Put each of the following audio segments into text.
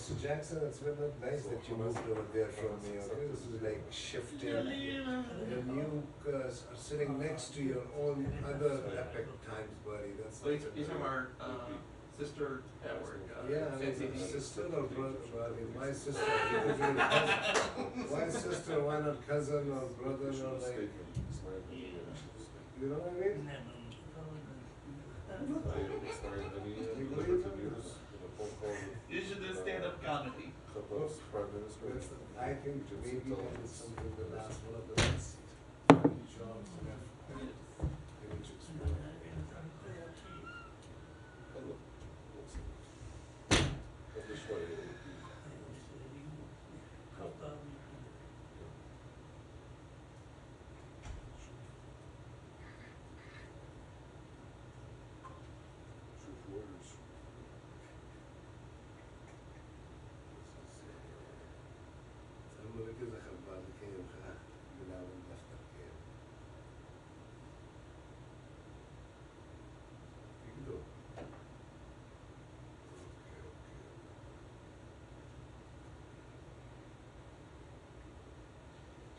Mr. Jackson, it's been nice that you moved over there from me. Okay, this is like shifting, and you are sitting next to your own other epic times, buddy. That's Well, he's from our sister at work. yeah, I mean, sister or brother? I mean, my sister. Because you're cousin. Why sister? Why not cousin or brother or like? You know what I mean? You should do stand-up comedy. I think maybe that is something the last one of the best jobs left.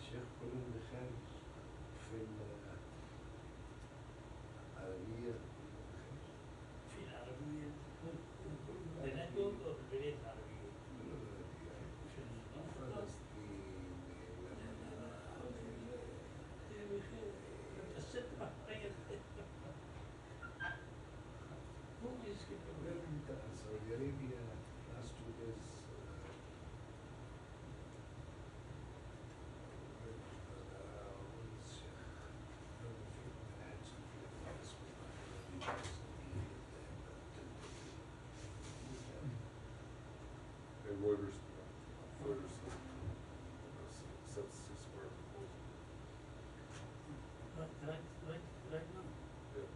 شيخ كلهم دخل في العربية في العربية بلدهم أو البلاد العربية؟ الست بحرية مو يسكت Saudi Arabia last 2 days Reuters sets his smart proposal. right now. Yeah.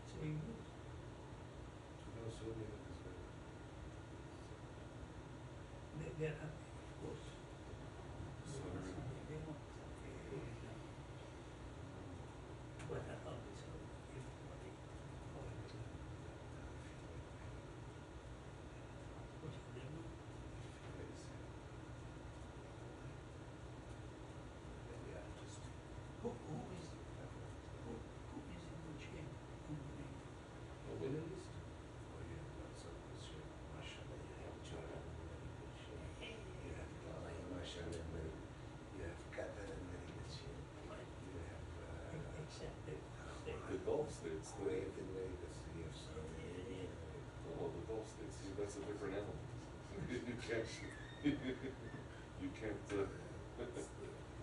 It's being used. They're happy, of course. They want but I thought it's everybody. What's your name? Who is in the chair? The Gulf states, well, the Gulf states, see, that's a different animal.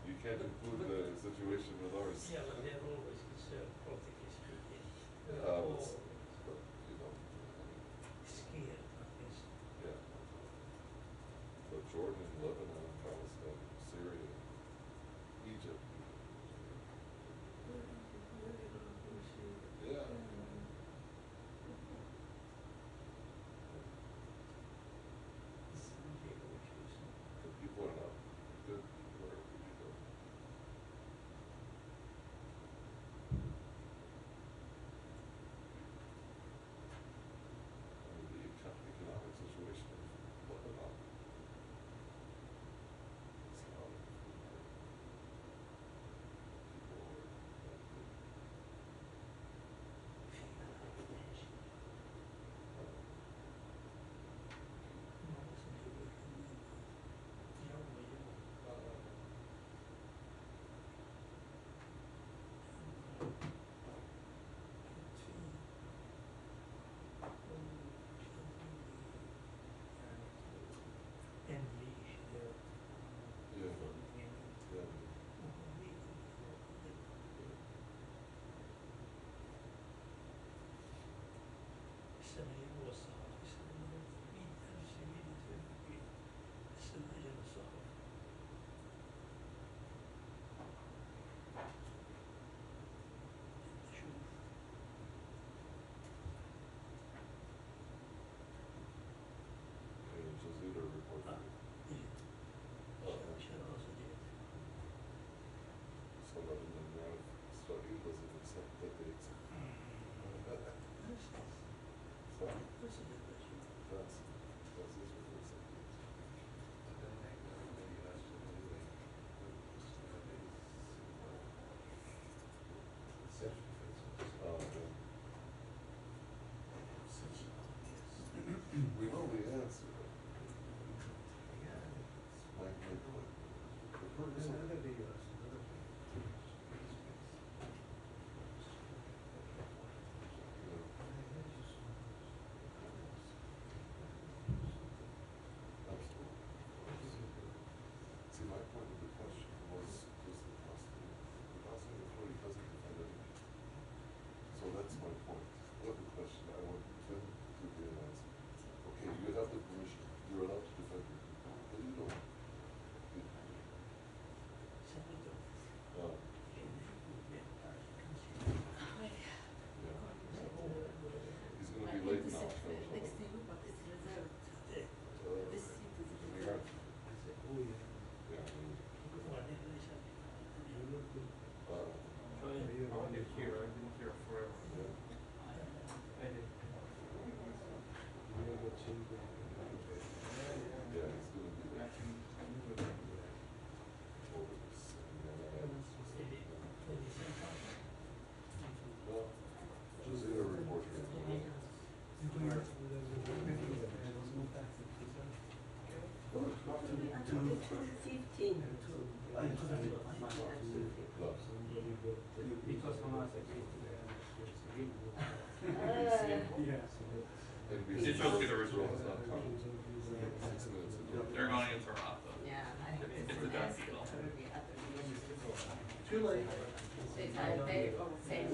You can't include the situation with ours. Yeah, but they're always concerned, politically speaking. They're But, all you know, scared, I guess. yeah. But Jordan, Lebanon, Palestine, Syria, Egypt. Yeah. The people are not good wherever you go. I mean, the economic situation of Lebanon is not people are not good. Some of them now study doesn't accept that they That's Israel. We know the answer. Like, the purpose of See, my point of the question was the Palestinian Authority doesn't defend anything. So that's my point. What the question I want them to realize. Okay, you have the permission, you're allowed to defend your people, but you don't. He's going to be late now. Did you look at the results? They're going into Toronto. Yeah, I think It's a done deal. Too late. Same.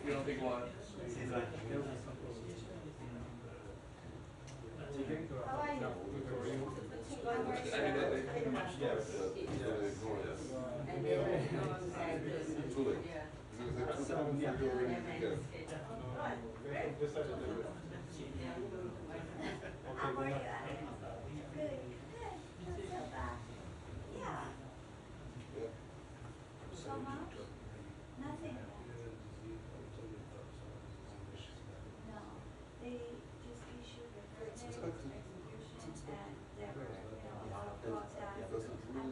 You don't think what? How are you? I think that they pretty much And then Too late. yeah. How are you? Good. Not so bad. Yeah. So much? Nothing. No. They just issued the verdict of execution and there were, a lot of protests and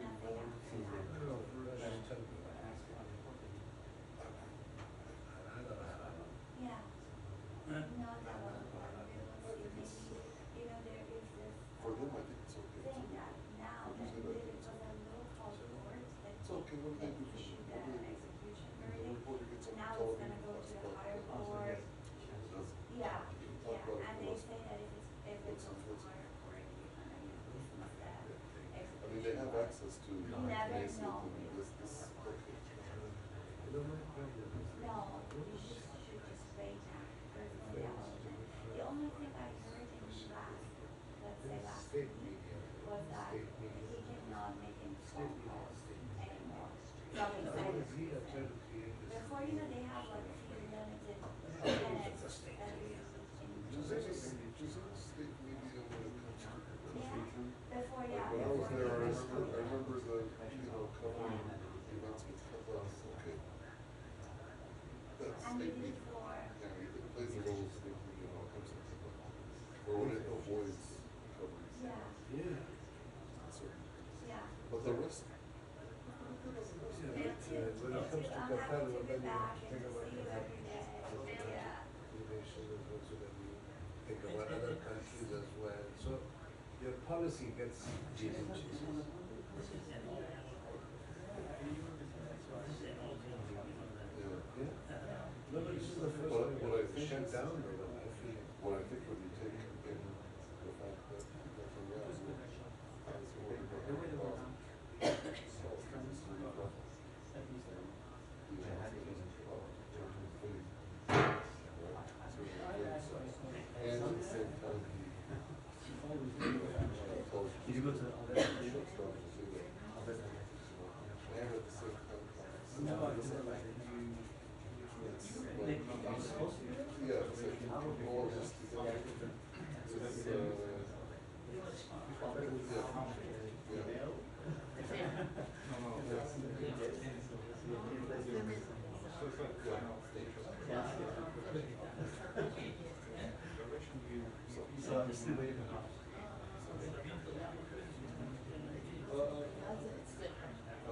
nothing else. Yeah. Not that one. There is this For them, I think it's okay. thing that now that it was a local court that It's okay, what do they do for issued you? the execution verdict. reporter gets on Now it's gonna go to the higher court. Yeah, and they say that if it goes to higher court, you're gonna dismiss that execution. I mean, they have access to. You never Mason know. and this, okay. No, you should just wait now. There's no development. The only thing I heard in last State week media. was that State media. he cannot make any phone calls anymore. Before, they have like a few limited minutes that State media when it comes to yeah, before, Like yeah. when I was before there, I they- remember covering events with Paphos, okay. That's And state it is media. for, Yeah, it plays a role in state media when it comes to Paphos. Or when it avoids coverage. yeah, So, yeah. but the rest, When it comes to I'm Qatar, happy to be then back you and think to about see you every day. Yeah. innovation is also that you think about other countries as well. So your policy gets changes. yeah. Yeah. No, but this is the first What time I you think shut is- down, though, I feel. What I think when you take in the fact that Netanyahu has ordered 100,000 Palestinians to leave Rafah. And at the same time, Did you go to other? and at the same time, You're supposed to. yeah, it's like all of this together. I'm still waiting for half.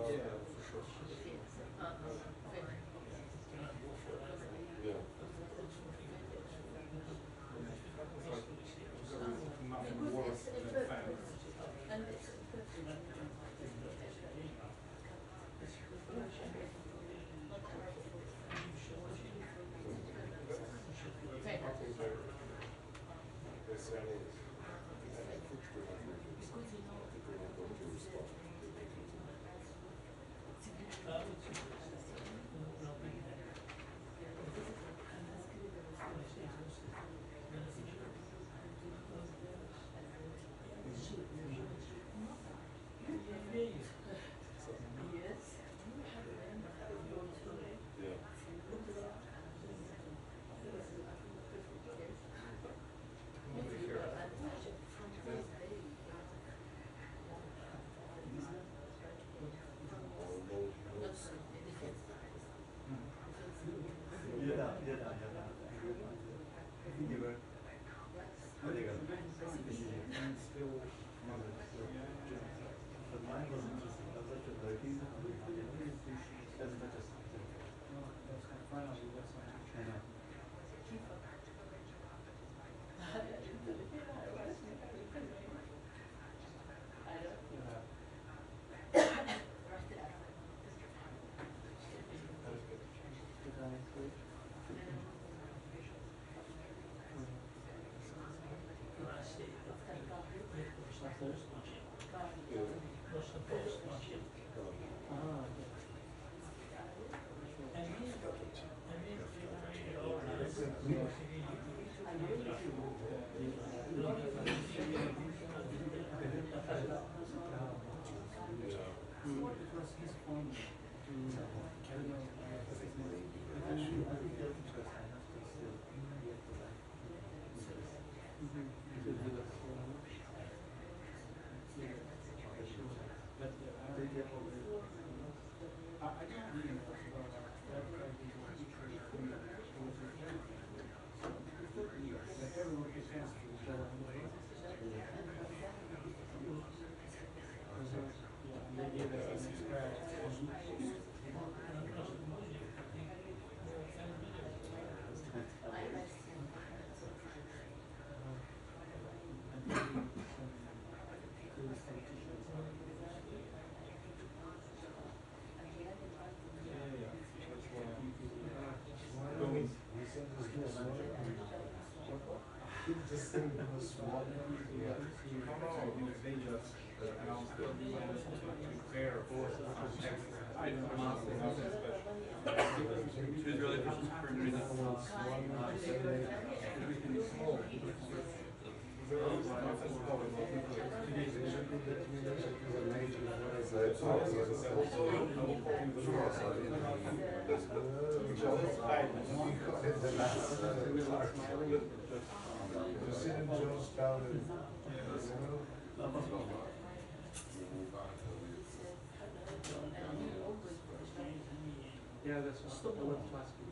Yeah, for sure. Yeah. Nothing worse than fans. This thing was small. Yeah. They just announced that we wanted to prepare for some text. I don't know, nothing special. Israeli versus Ukraine. Everything is small. Yeah, that's what I want to ask you.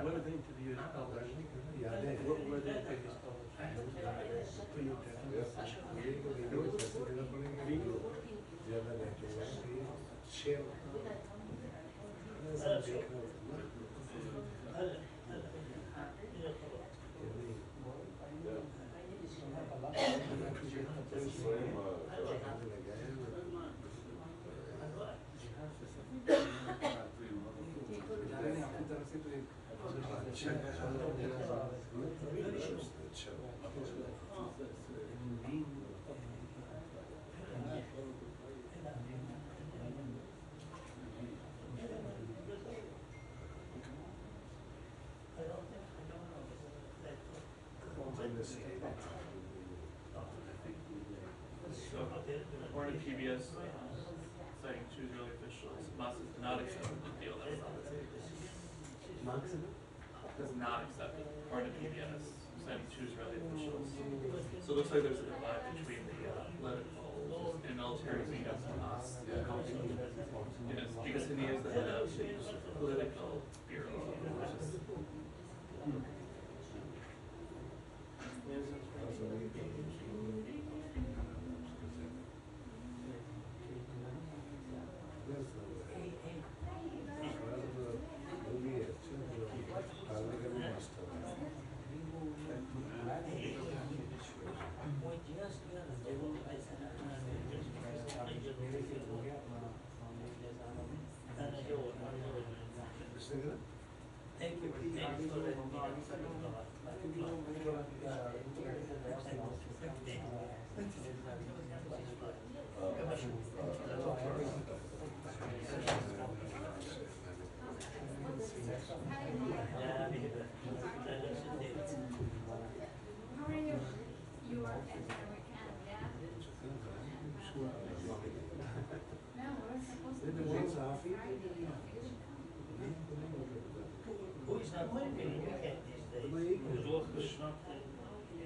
What are the interviews published? What were the interviews According to PBS, citing two Israeli officials, Hamas does not accept the deal that was on the table. Does not accept it, according to PBS, citing two Israeli officials. So it looks like there's a divide between the political and military wing of Hamas. Yes, because he is the head of the political bureau of Hamas.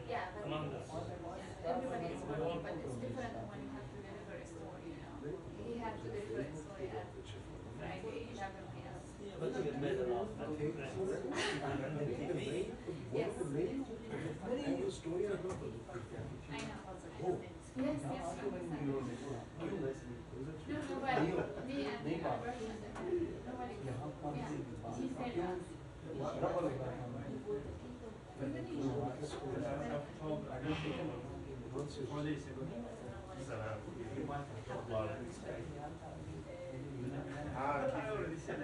Yeah, but everybody is working, but it's different when you have to deliver a story, you know. He had to deliver a story at Friday, 11 p.m. Yes. I know. Yes, yes. No, nobody. Me and Albert, nobody. Yeah, he said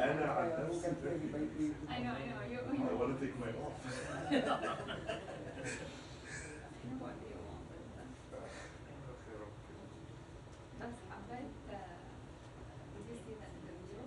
us. I know, you. I want to take my off. I know what you want. That's happened. Did you see that in the video?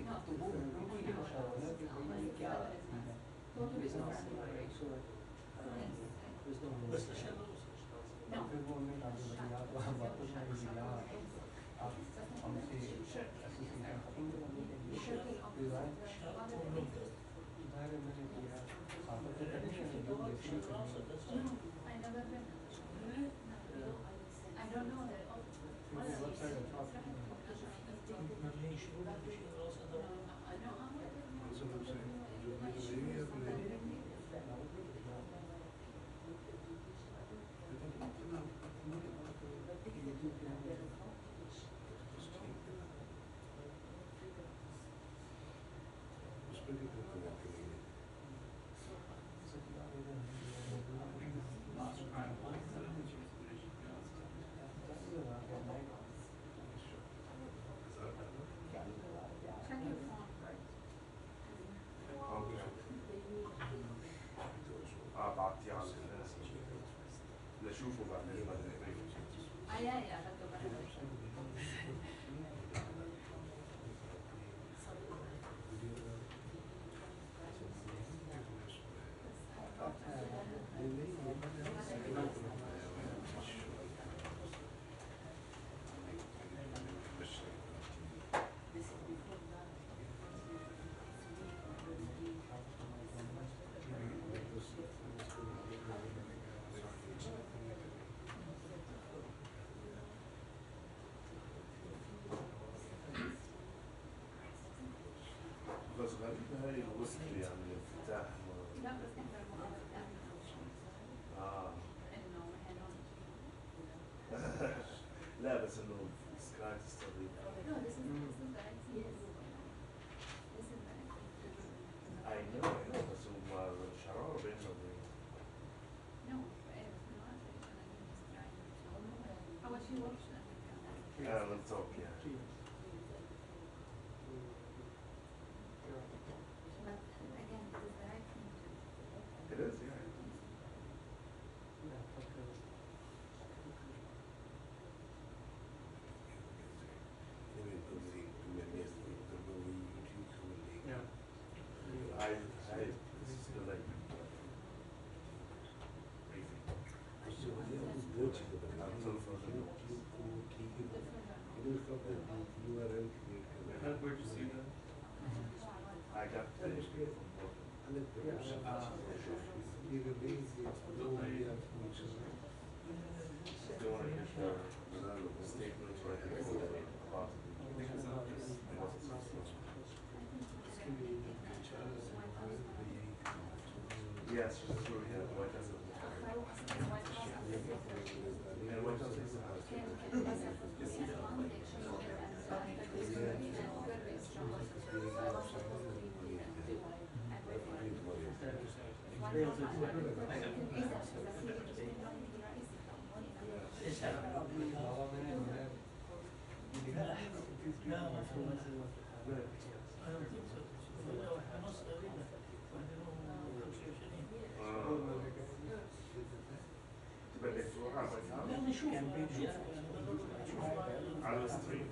Sì. Questo scelto I never been. I don't know that. Check your phone first. بعتي على اللي اشوفه بعدين Yeah, that's the بس غريبة هاي الوصل يعني الافتتاح لا بس احنا لا بس انه سكاي تستضيف No, this is the yes. This is the I know بس هم شرارة بينهم No, it's not. How much you watch that? let's talk yeah But again, this is the right thing to do. it is yeah I feel like Where'd you see that? I got finished from they want to get the statements right here about yes, that's true, yeah, White House. And White House is the house. تبقى تروح على White House على الستريم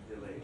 delayed.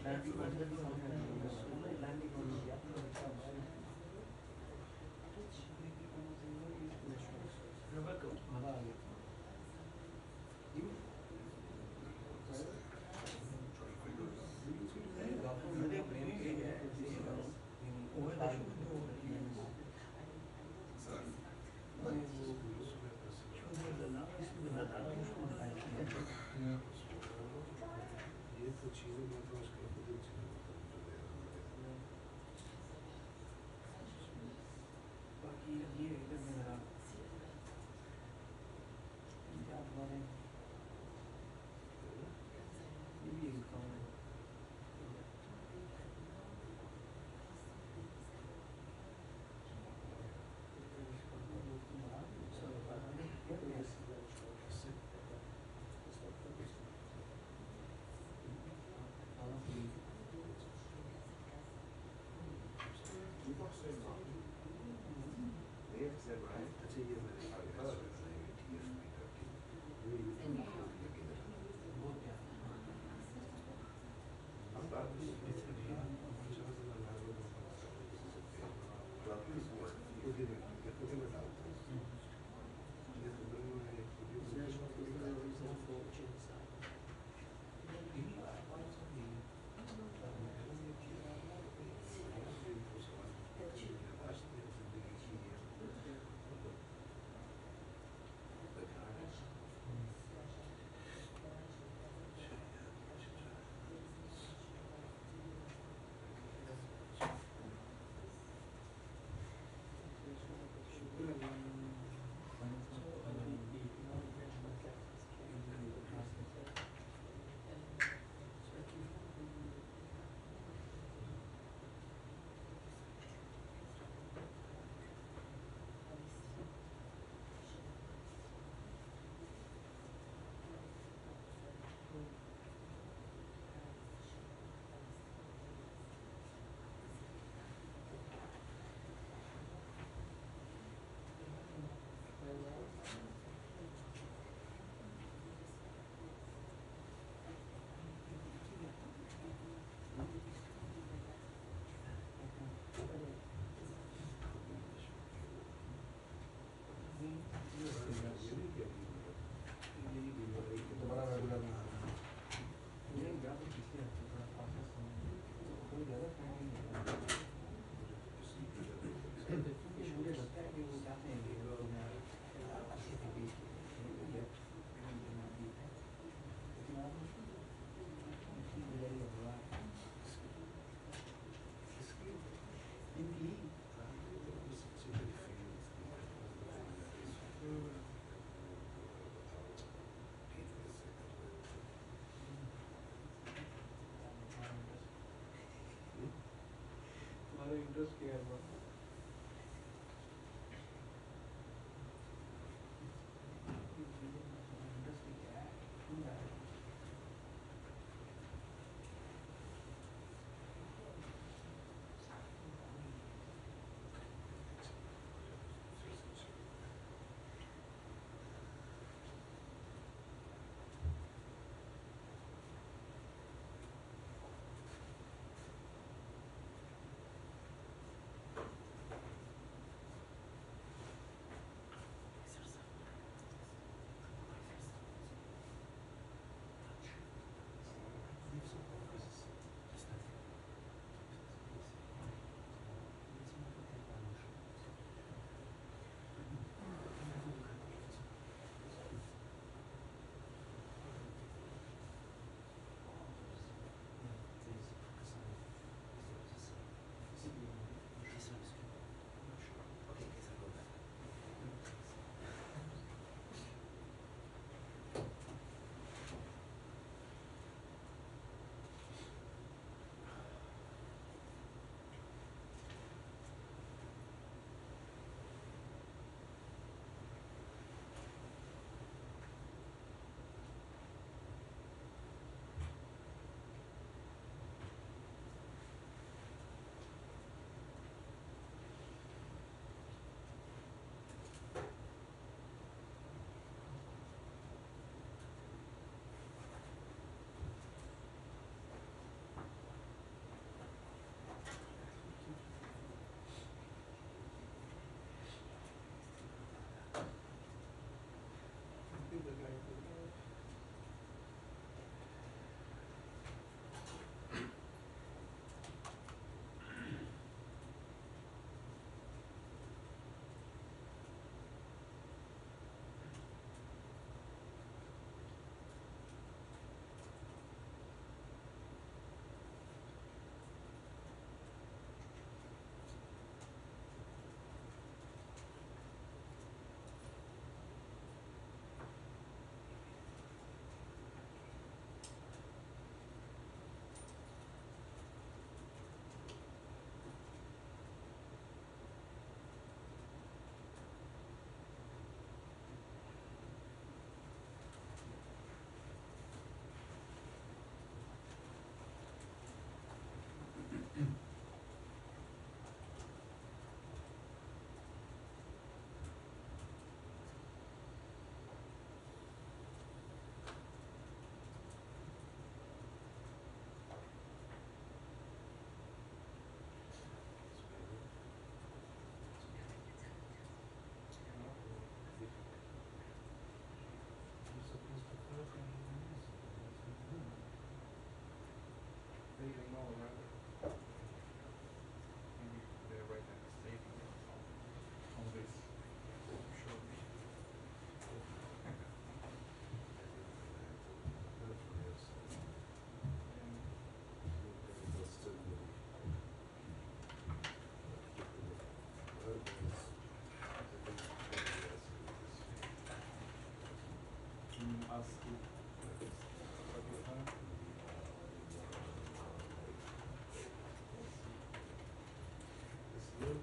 interest here, but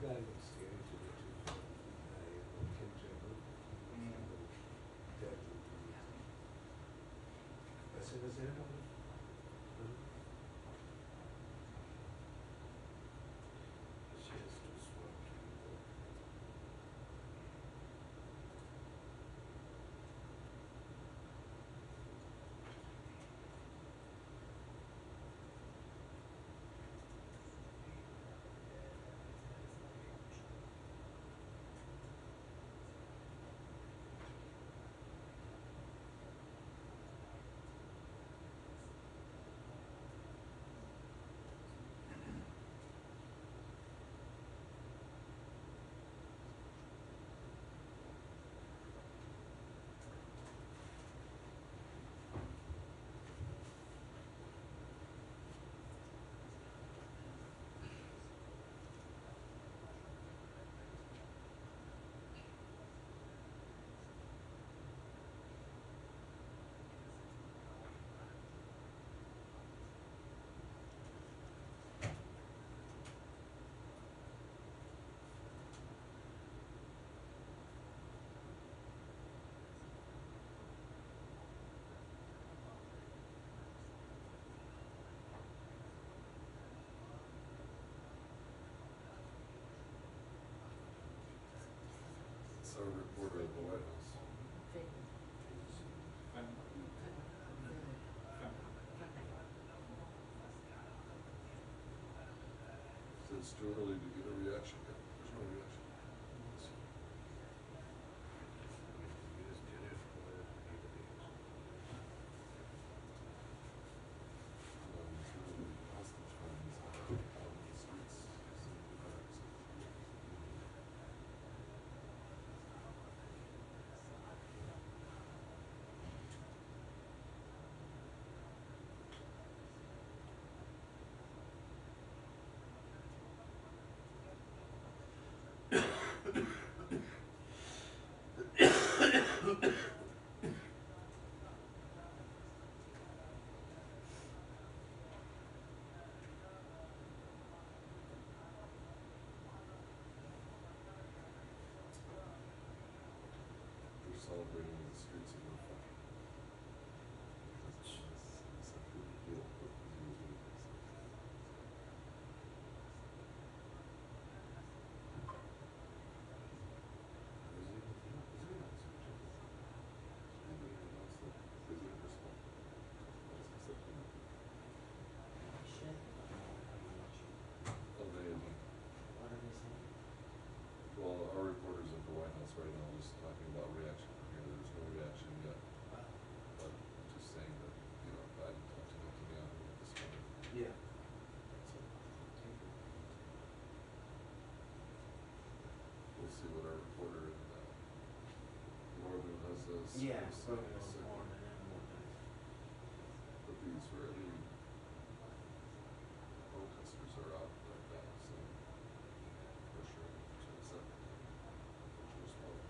guy looks scary to me too. Kim Jong-un. Dead. ऐसे वैसे है ना? She has to swap to the It's our reporter at the White House. So it's too early to get a reaction yet. There's no reaction. You just did it for the It's really hostage findings out in the streets. They're celebrating in the streets of Rafah. It's a big deal, but it's usually Well, our reporter's at the White House right now, just talking about reaction from here. There's no reaction yet. But just saying that, you know, Biden talked to Netanyahu this morning. Yeah. We'll see what our reporter in Northern has says. Yeah, This probably second. more than anyone. But the Israeli protesters are out right now, so pressuring to accept Jerusalem.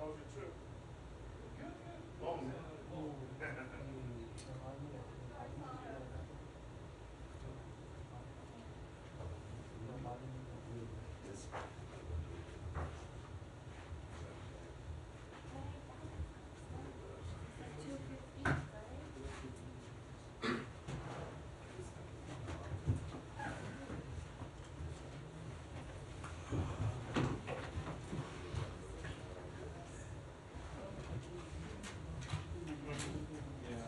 How was your trip? Good, good. Long. Yeah.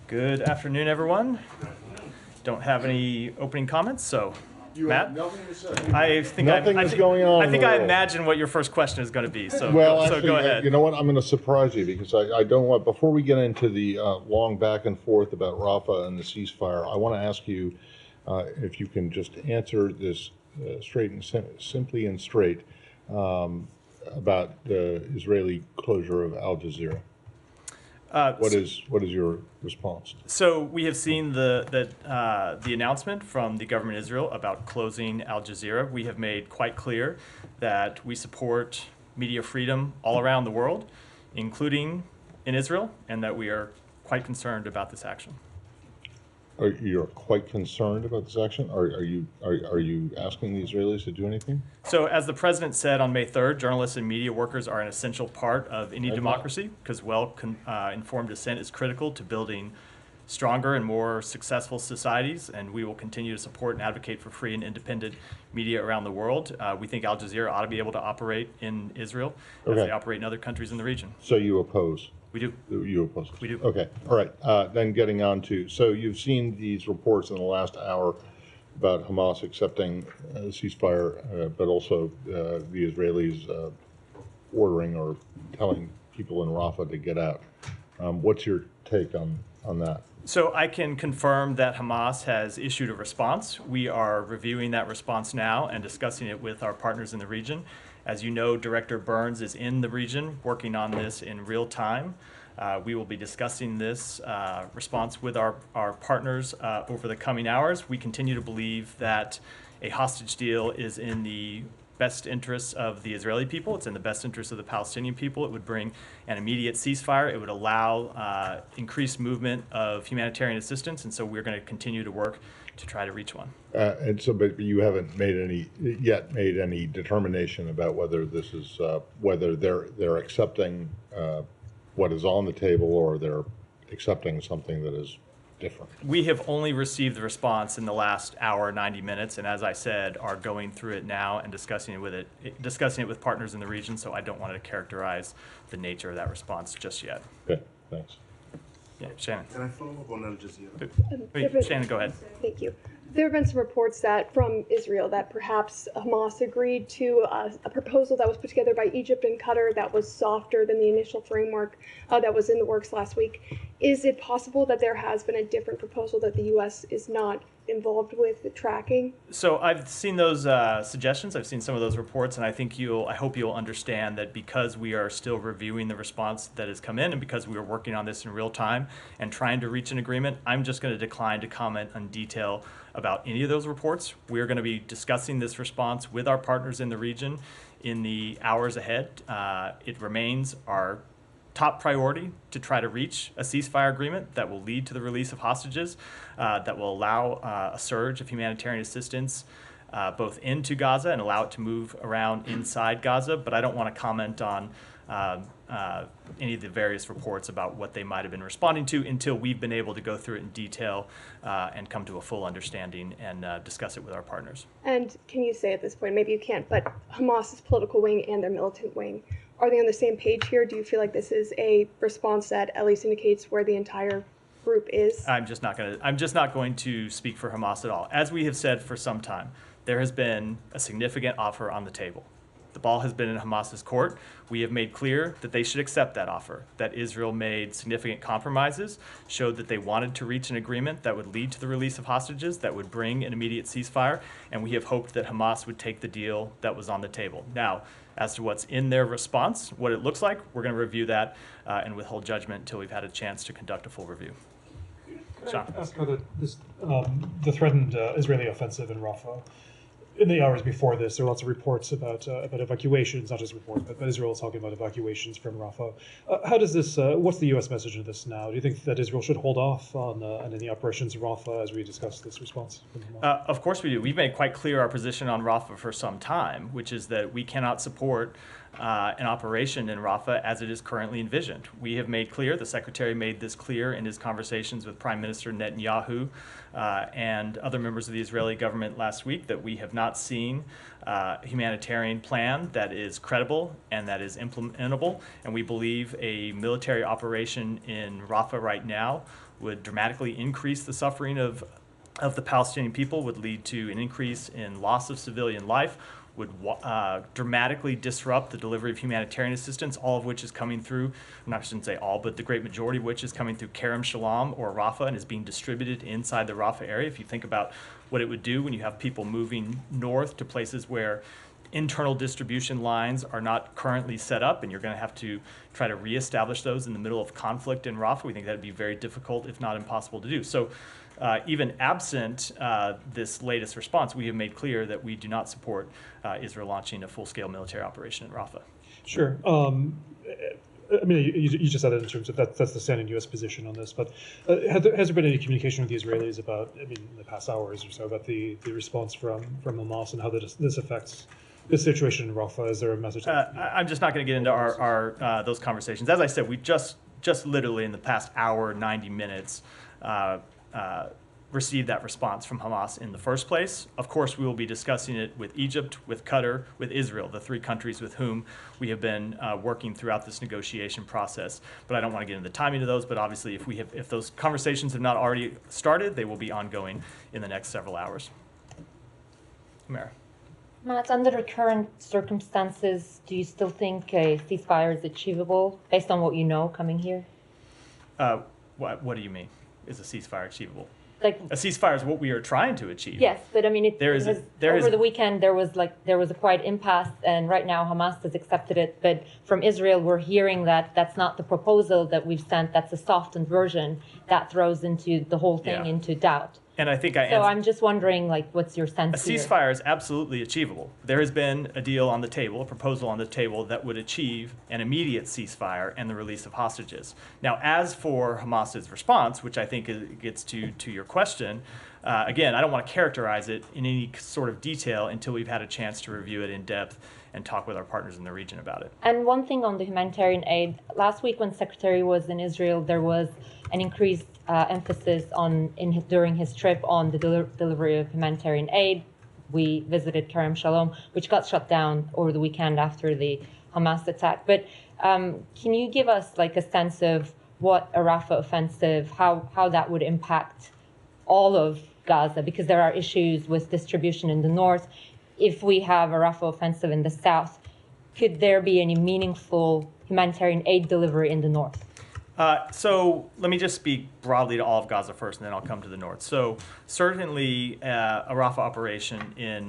Good afternoon, everyone. Don't have any opening comments, so Matt? Nothing to say. I think Nothing is going on I in think the I world. imagine what your first question is going to be. So Well, so actually, go ahead. you know what? I'm going to surprise you because I don't want, before we get into the long back and forth about Rafah and the ceasefire, I want to ask you if you can just answer this straight and simply and straight about the Israeli closure of Al Jazeera. What is your response? So we have seen the announcement from the government of Israel about closing Al Jazeera. We have made quite clear that we support media freedom all around the world, including in Israel, and that we are quite concerned about this action. You're quite concerned about this action? Are you asking the Israelis to do anything? So as the president said on May 3rd, journalists and media workers are an essential part of any democracy because well-informed dissent is critical to building stronger and more successful societies, and we will continue to support and advocate for free and independent media around the world. We think Al Jazeera ought to be able to operate in Israel as they operate in other countries in the region. So you oppose? We do. You oppose? We do. Okay, all right. Then getting on to, so you've seen these reports in the last hour about Hamas accepting ceasefire, but also the Israelis ordering or telling people in Rafah to get out. What's your take on that? So I can confirm that Hamas has issued a response. We are reviewing that response now and discussing it with our partners in the region. As you know, Director Burns is in the region working on this in real time. We will be discussing this response with our partners over the coming hours. We continue to believe that a hostage deal is in the best interests of the Israeli people. It's in the best interest of the Palestinian people. It would bring an immediate ceasefire. It would allow increased movement of humanitarian assistance, and so we're going to continue to work to try to reach one. And so, but you haven't made any determination about whether this is whether they're accepting what is on the table or they're accepting something that is different. We have only received the response in the last hour, 90 minutes, and as I said, are going through it now and discussing it with partners in the region. So I don't want to characterize the nature of that response just yet. Okay, thanks. Yeah, Shannon. Can I follow up on Al Jazeera? Wait, Shannon, go ahead. Thank you. There have been some reports that from Israel that perhaps Hamas agreed to a proposal that was put together by Egypt and Qatar that was softer than the initial framework that was in the works last week. Is it possible that there has been a different proposal that the U.S. is not involved with tracking? So I've seen those suggestions. I've seen some of those reports, and I hope you'll understand that because we are still reviewing the response that has come in, and because we are working on this in real time and trying to reach an agreement, I'm just going to decline to comment on detail about any of those reports. We're going to be discussing this response with our partners in the region in the hours ahead. It remains our top priority to try to reach a ceasefire agreement that will lead to the release of hostages, that will allow a surge of humanitarian assistance both into Gaza and allow it to move around inside Gaza. But I don't want to comment on any of the various reports about what they might have been responding to until we've been able to go through it in detail and come to a full understanding and discuss it with our partners. And can you say at this point, maybe you can't, but Hamas's political wing and their militant wing, are they on the same page here? Do you feel like this is a response that at least indicates where the entire group is? I'm just not going to speak for Hamas at all. As we have said for some time, there has been a significant offer on the table. The ball has been in Hamas's court. We have made clear that they should accept that offer, that Israel made significant compromises, showed that they wanted to reach an agreement that would lead to the release of hostages, that would bring an immediate ceasefire, and we have hoped that Hamas would take the deal that was on the table. Now, as to what's in their response, what it looks like, we're going to review that and withhold judgment until we've had a chance to conduct a full review. Sean. Ask about the threatened Israeli offensive in Rafah. In the hours before this, there were lots of reports about evacuations, not just reports, but Israel is talking about evacuations from Rafah. How does this? What's the U.S. message in this now? Do you think that Israel should hold off on any operations in Rafah as we discuss this response? Of course we do. We've made quite clear our position on Rafah for some time, which is that we cannot support an operation in Rafah as it is currently envisioned. We have made clear, the Secretary made this clear in his conversations with Prime Minister Netanyahu and other members of the Israeli government last week, that we have not seen a humanitarian plan that is credible and that is implementable. And we believe a military operation in Rafah right now would dramatically increase the suffering of the Palestinian people, would lead to an increase in loss of civilian life, would dramatically disrupt the delivery of humanitarian assistance, all of which is coming through, I shouldn't say all, but the great majority of which is coming through Kerem Shalom or Rafah and is being distributed inside the Rafah area. If you think about what it would do when you have people moving north to places where internal distribution lines are not currently set up, and you're going to have to try to reestablish those in the middle of conflict in Rafah, we think that would be very difficult, if not impossible to do. So even absent this latest response, we have made clear that we do not support Israel launching a full-scale military operation in Rafah. Sure. I mean, you just said it in terms of that's the standing U.S. position on this, but has there been any communication with the Israelis about, I mean, in the past hours or so, about the response from Hamas and how this affects the situation in Rafah? Is there a message? I'm just not going to get into our those conversations. As I said, we just literally in the past hour, 90 minutes, received that response from Hamas in the first place. Of course, we will be discussing it with Egypt, with Qatar, with Israel, the three countries with whom we have been working throughout this negotiation process. But I don't want to get into the timing of those. But obviously, if those conversations have not already started, they will be ongoing in the next several hours. Mara. Matt, under the current circumstances, do you still think a ceasefire is achievable based on what you know coming here? What do you mean? Is a ceasefire achievable? Like a ceasefire is what we are trying to achieve. Yes, but I mean, over the weekend there was a quiet impasse, and right now Hamas has accepted it. But from Israel, we're hearing that that's not the proposal that we've sent. That's a softened version that throws into the whole thing into doubt. And I think I'm just wondering, like, what's your sense? A ceasefire is absolutely achievable. There has been a deal on the table, a proposal on the table that would achieve an immediate ceasefire and the release of hostages. Now, as for Hamas's response, which I think gets to your question, again, I don't want to characterize it in any sort of detail until we've had a chance to review it in depth and talk with our partners in the region about it. And one thing on the humanitarian aid, last week when Secretary was in Israel, there was an increased emphasis during his trip on the delivery of humanitarian aid. We visited Kerem Shalom, which got shut down over the weekend after the Hamas attack. But can you give us like a sense of what a Rafah offensive, how that would impact all of Gaza? Because there are issues with distribution in the north. If we have a Rafah offensive in the south, could there be any meaningful humanitarian aid delivery in the north? So let me just speak broadly to all of Gaza first, and then I'll come to the north. So certainly a Rafah operation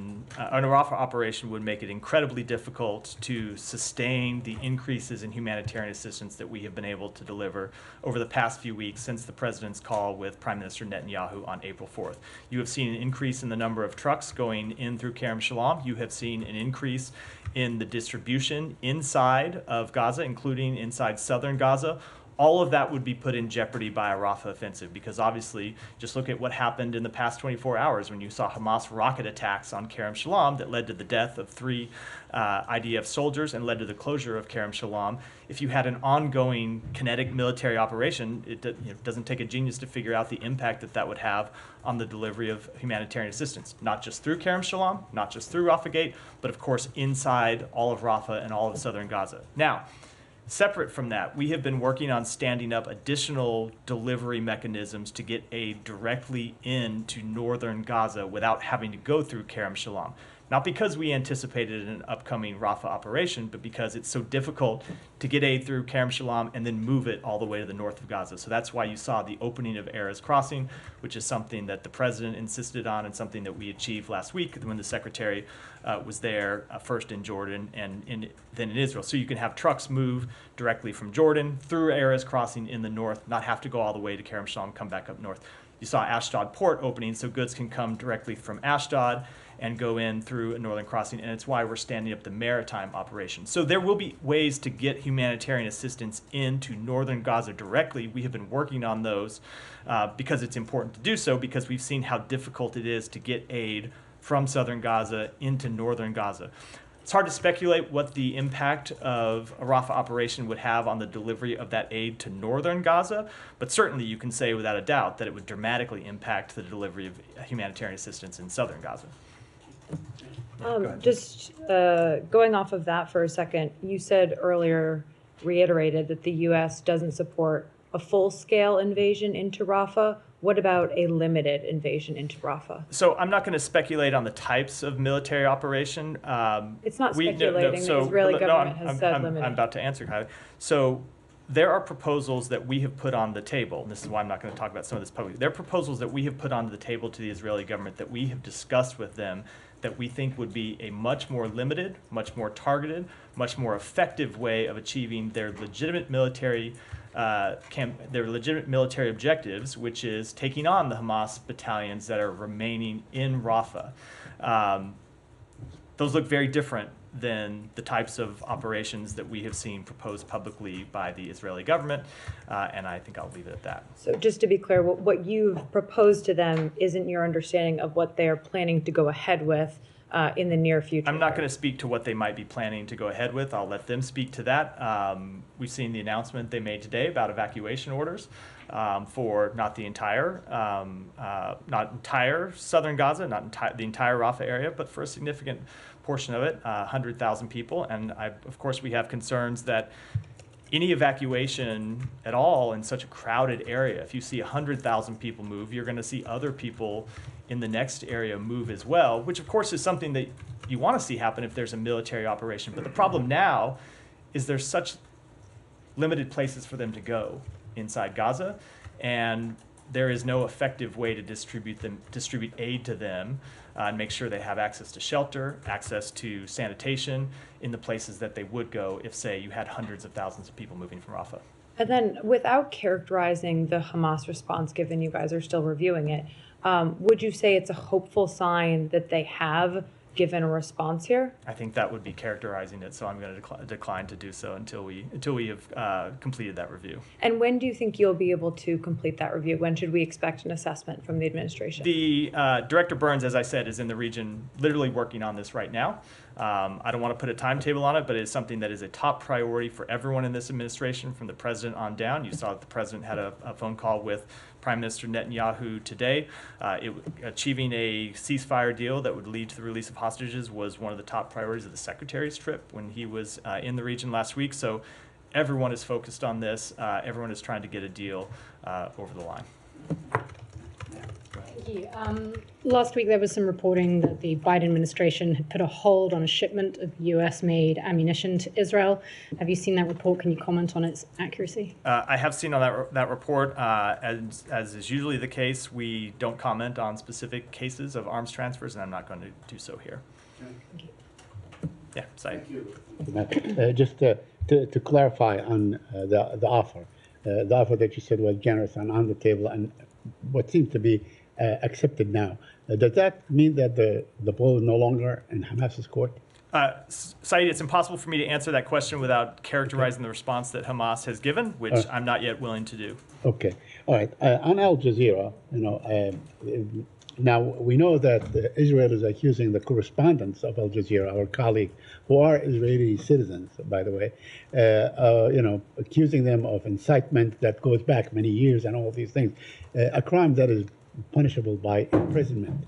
would make it incredibly difficult to sustain the increases in humanitarian assistance that we have been able to deliver over the past few weeks since the president's call with Prime Minister Netanyahu on April 4th. You have seen an increase in the number of trucks going in through Kerem Shalom. You have seen an increase in the distribution inside of Gaza, including inside southern Gaza. All of that would be put in jeopardy by a Rafah offensive because obviously, just look at what happened in the past 24 hours when you saw Hamas rocket attacks on Kerem Shalom that led to the death of 3 IDF soldiers and led to the closure of Kerem Shalom. If you had an ongoing kinetic military operation, it doesn't take a genius to figure out the impact that would have on the delivery of humanitarian assistance, not just through Kerem Shalom, not just through Rafah Gate, but of course inside all of Rafah and all of southern Gaza. Now, separate from that, we have been working on standing up additional delivery mechanisms to get aid directly into northern Gaza without having to go through Kerem Shalom. Not because we anticipated an upcoming Rafah operation, but because it's so difficult to get aid through Kerem Shalom and then move it all the way to the north of Gaza. So that's why you saw the opening of Erez Crossing, which is something that the president insisted on and something that we achieved last week when the secretary was there first in Jordan and then in Israel. So you can have trucks move directly from Jordan through Erez Crossing in the north, not have to go all the way to Kerem Shalom, come back up north. You saw Ashdod port opening, so goods can come directly from Ashdod and go in through a northern crossing, and it's why we're standing up the maritime operation. So there will be ways to get humanitarian assistance into northern Gaza directly. We have been working on those because it's important to do so, because we've seen how difficult it is to get aid from southern Gaza into northern Gaza. It's hard to speculate what the impact of a Rafah operation would have on the delivery of that aid to northern Gaza, but certainly you can say without a doubt that it would dramatically impact the delivery of humanitarian assistance in southern Gaza. Just going off of that for a second, you said earlier, reiterated that the U.S. doesn't support a full-scale invasion into Rafah? What about a limited invasion into Rafah? So I'm not going to speculate on the types of military operation. It's not speculating. The Israeli government has said limited. I'm about to answer, Kylie. So there are proposals that we have put on the table, and this is why I'm not going to talk about some of this publicly. There are proposals that we have put on the table to the Israeli government that we have discussed with them that we think would be a much more limited, much more targeted, much more effective way of achieving their legitimate military objectives, which is taking on the Hamas battalions that are remaining in Rafah. Those look very different than the types of operations that we have seen proposed publicly by the Israeli government, and I think I'll leave it at that. So just to be clear, what you've proposed to them isn't your understanding of what they're planning to go ahead with in the near future? I'm not going to speak to what they might be planning to go ahead with. I'll let them speak to that. We've seen the announcement they made today about evacuation orders for not the entire southern Gaza, not the entire Rafah area, but for a significant portion of it, 100,000 people. And of course, we have concerns that any evacuation at all in such a crowded area, if you see 100,000 people move, you're going to see other people in the next area move as well, which of course is something that you want to see happen if there's a military operation. But the problem now is there's such limited places for them to go inside Gaza, and there is no effective way to distribute aid to them and make sure they have access to shelter, access to sanitation in the places that they would go if, say, you had hundreds of thousands of people moving from Rafah. And then, without characterizing the Hamas response, given you guys are still reviewing it, would you say it's a hopeful sign that they have given a response here? I think that would be characterizing it, so I'm going to decline to do so until we have completed that review. And when do you think you'll be able to complete that review? When should we expect an assessment from the administration? The Director Burns, as I said, is in the region literally working on this right now. I don't want to put a timetable on it, but it is something that is a top priority for everyone in this administration, from the president on down. You saw that the president had a phone call with Prime Minister Netanyahu today. Achieving a ceasefire deal that would lead to the release of hostages was one of the top priorities of the Secretary's trip when he was in the region last week. So everyone is focused on this. Everyone is trying to get a deal over the line. Thank you. Last week there was some reporting that the Biden administration had put a hold on a shipment of US-made ammunition to Israel. Have you seen that report? Can you comment on its accuracy? I have seen on that report. As is usually the case, we don't comment on specific cases of arms transfers, and I'm not going to do so here. Thank you. Yeah, Said. Just to clarify on the offer that you said was generous and on the table, and what seems to be accepted now. Does that mean that the ball is no longer in Hamas's court? Said, it's impossible for me to answer that question without characterizing the response that Hamas has given, which I'm not yet willing to do. Okay, all right. On Al Jazeera, now we know that Israel is accusing the correspondents of Al Jazeera, our colleague, who are Israeli citizens, by the way, accusing them of incitement that goes back many years and all these things, a crime that is punishable by imprisonment.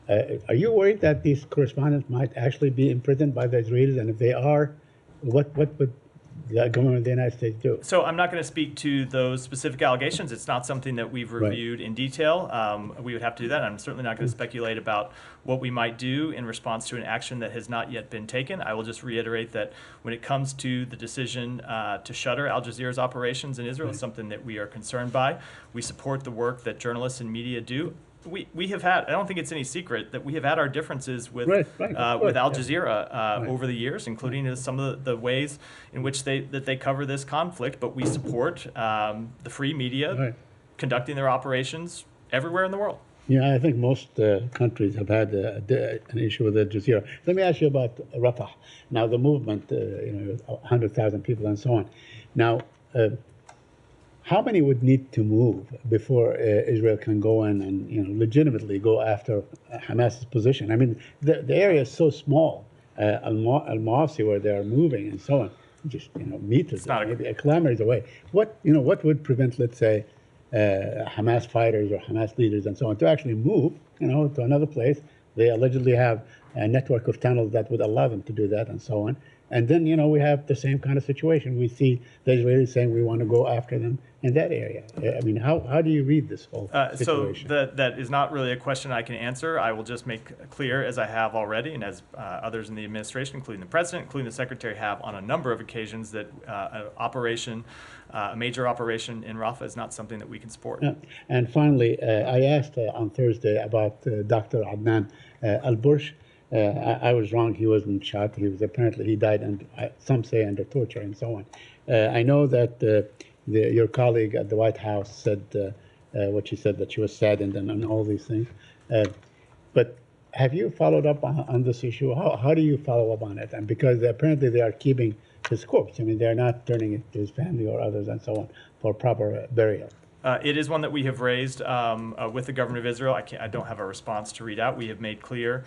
Are you worried that these correspondents might actually be imprisoned by the Israelis? And if they are, what would the government of the United States do? So I'm not going to speak to those specific allegations. It's not something that we've reviewed in detail. We would have to do that. I'm certainly not going to speculate about what we might do in response to an action that has not yet been taken. I will just reiterate that when it comes to the decision to shutter Al Jazeera's operations in Israel, it's something that we are concerned by. We support the work that journalists and media do. We have had, I don't think it's any secret that we have had our differences with with Al Jazeera over the years, including some of the ways in which they cover this conflict. But we support the free media conducting their operations everywhere in the world. Yeah, I think most countries have had an issue with Al Jazeera. Let me ask you about Rafah. Now, the movement, 100,000 people and so on. Now, how many would need to move before Israel can go in and legitimately go after Hamas's position? I mean, the area is so small, Al-Mawasi, where they are moving and so on, just meters, maybe a kilometers away. What would prevent, let's say, Hamas fighters or Hamas leaders and so on to actually move, to another place? They allegedly have a network of tunnels that would allow them to do that and so on. And then, we have the same kind of situation. We see the Israelis saying we want to go after them in that area. I mean, how do you read this whole So situation? that is not really a question I can answer. I will just make clear, as I have already, and as others in the administration, including the president, including the secretary, have on a number of occasions, that a major operation in Rafah is not something that we can support. Yeah. And finally, I asked on Thursday about Dr. Adnan Al-Bursh. I was wrong. He wasn't shot. He died, and some say under torture and so on. I know that your colleague at the White House said what she said, that she was saddened and all these things. But have you followed up on this issue? How do you follow up on it? And because apparently they are keeping his corpse. I mean, they're not turning it to his family or others and so on for proper burial. It is one that we have raised with the government of Israel. I don't have a response to read out. We have made clear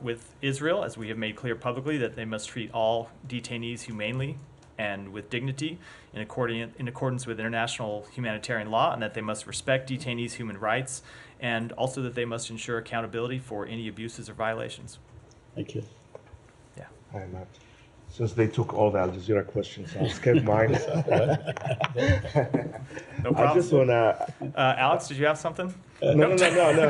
with Israel, as we have made clear publicly, that they must treat all detainees humanely and with dignity in accordance with international humanitarian law, and that they must respect detainees' human rights, and also that they must ensure accountability for any abuses or violations. Thank you. Yeah. Hi, Matt. Since they took all the Al Jazeera questions, I'll skip mine. No problem. I just want to... Alex, did you have something? No. Just kidding.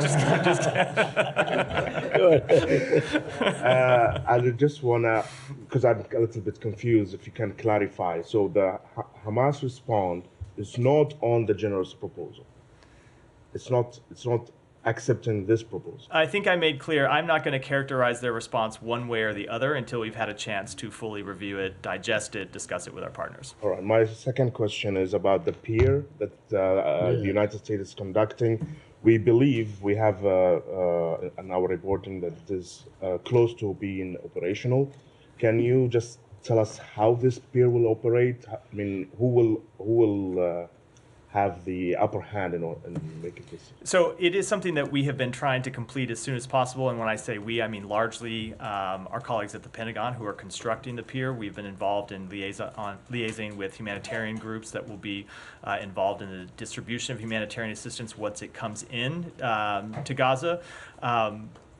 I just want to, because I'm a little bit confused, if you can clarify. So the Hamas response is not on the general's proposal. It's not accepting this proposal. I think I made clear I'm not going to characterize their response one way or the other until we've had a chance to fully review it, digest it, discuss it with our partners. All right. My second question is about the peer that the United States is conducting. We believe we have in our reporting that it is close to being operational. Can you just tell us how this peer will operate? I mean, who will have the upper hand in making this? So it is something that we have been trying to complete as soon as possible. And when I say we, I mean largely our colleagues at the Pentagon who are constructing the pier. We've been involved in liaising with humanitarian groups that will be involved in the distribution of humanitarian assistance once it comes in to Gaza.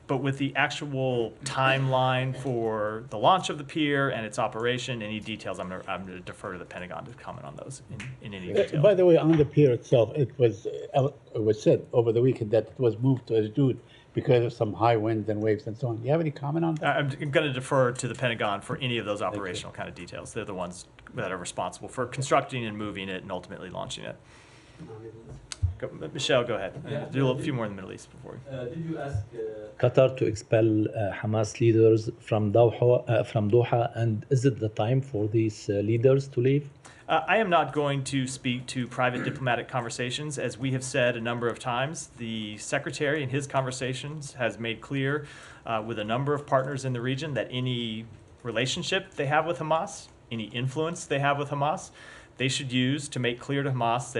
But with the actual timeline for the launch of the pier and its operation, any details, I'm going to defer to the Pentagon to comment on those in any detail. By the way, on the pier itself, it was said over the weekend that it was moved to Ashdod because of some high winds and waves and so on. Do you have any comment on that? I'm going to defer to the Pentagon for any of those operational kind of details. They're the ones that are responsible for constructing and moving it and ultimately launching it. Michelle, go ahead. Do a few more in the Middle East before. Did you ask Qatar to expel Hamas leaders from Doha, and is it the time for these leaders to leave? I am not going to speak to private diplomatic conversations. As we have said a number of times, the Secretary in his conversations has made clear with a number of partners in the region that any relationship they have with Hamas, any influence they have with Hamas, they should use to make clear to Hamas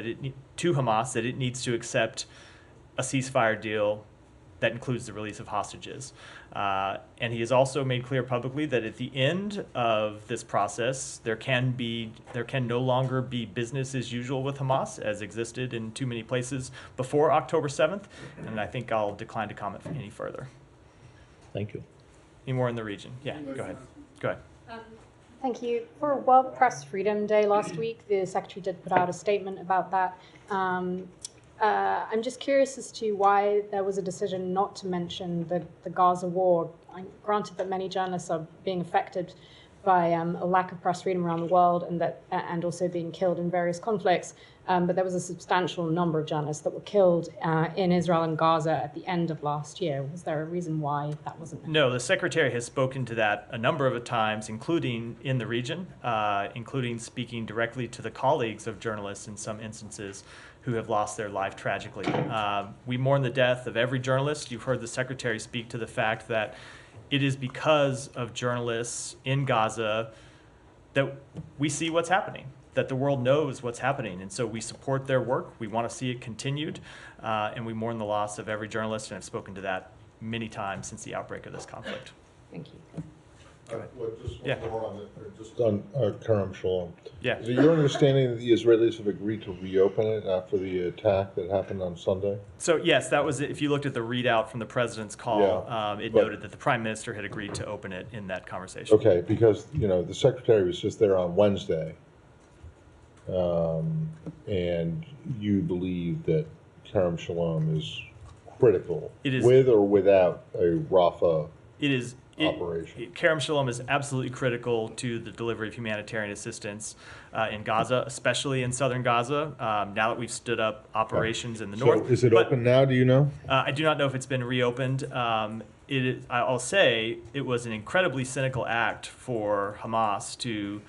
that it needs to accept a ceasefire deal that includes the release of hostages. And he has also made clear publicly that at the end of this process, there can no longer be business as usual with Hamas as existed in too many places before October 7th. And I think I'll decline to comment any further. Thank you. Any more in the region? Yeah, go ahead. Go ahead. Thank you. For World Press Freedom Day last week, the Secretary did put out a statement about that. I'm just curious as to why there was a decision not to mention the Gaza war. Granted that many journalists are being affected by a lack of press freedom around the world and also being killed in various conflicts, but there was a substantial number of journalists that were killed in Israel and Gaza at the end of last year. Was there a reason why that wasn't mentioned? No, the Secretary has spoken to that a number of times, including in the region, including speaking directly to the colleagues of journalists in some instances who have lost their life tragically. We mourn the death of every journalist. You've heard the Secretary speak to the fact that it is because of journalists in Gaza that we see what's happening, that the world knows what's happening. And so we support their work. We want to see it continued. And we mourn the loss of every journalist, and have spoken to that many times since the outbreak of this conflict. Thank you. Well, just one Yeah. more on it, just on Kerem Shalom. Yeah. Is it your understanding that the Israelis have agreed to reopen it after the attack that happened on Sunday? So yes, that was it. If you looked at the readout from the president's call, it noted that the prime minister had agreed to open it in that conversation. Okay, because, the secretary was just there on Wednesday and you believe that Kerem Shalom is critical, It is. with or without a Rafah It is. operation. Kerem Shalom is absolutely critical to the delivery of humanitarian assistance in Gaza, especially in southern Gaza. Now that we've stood up operations in the north. So is it open now? Do you know? I do not know if it's been reopened. I'll say it was an incredibly cynical act for Hamas to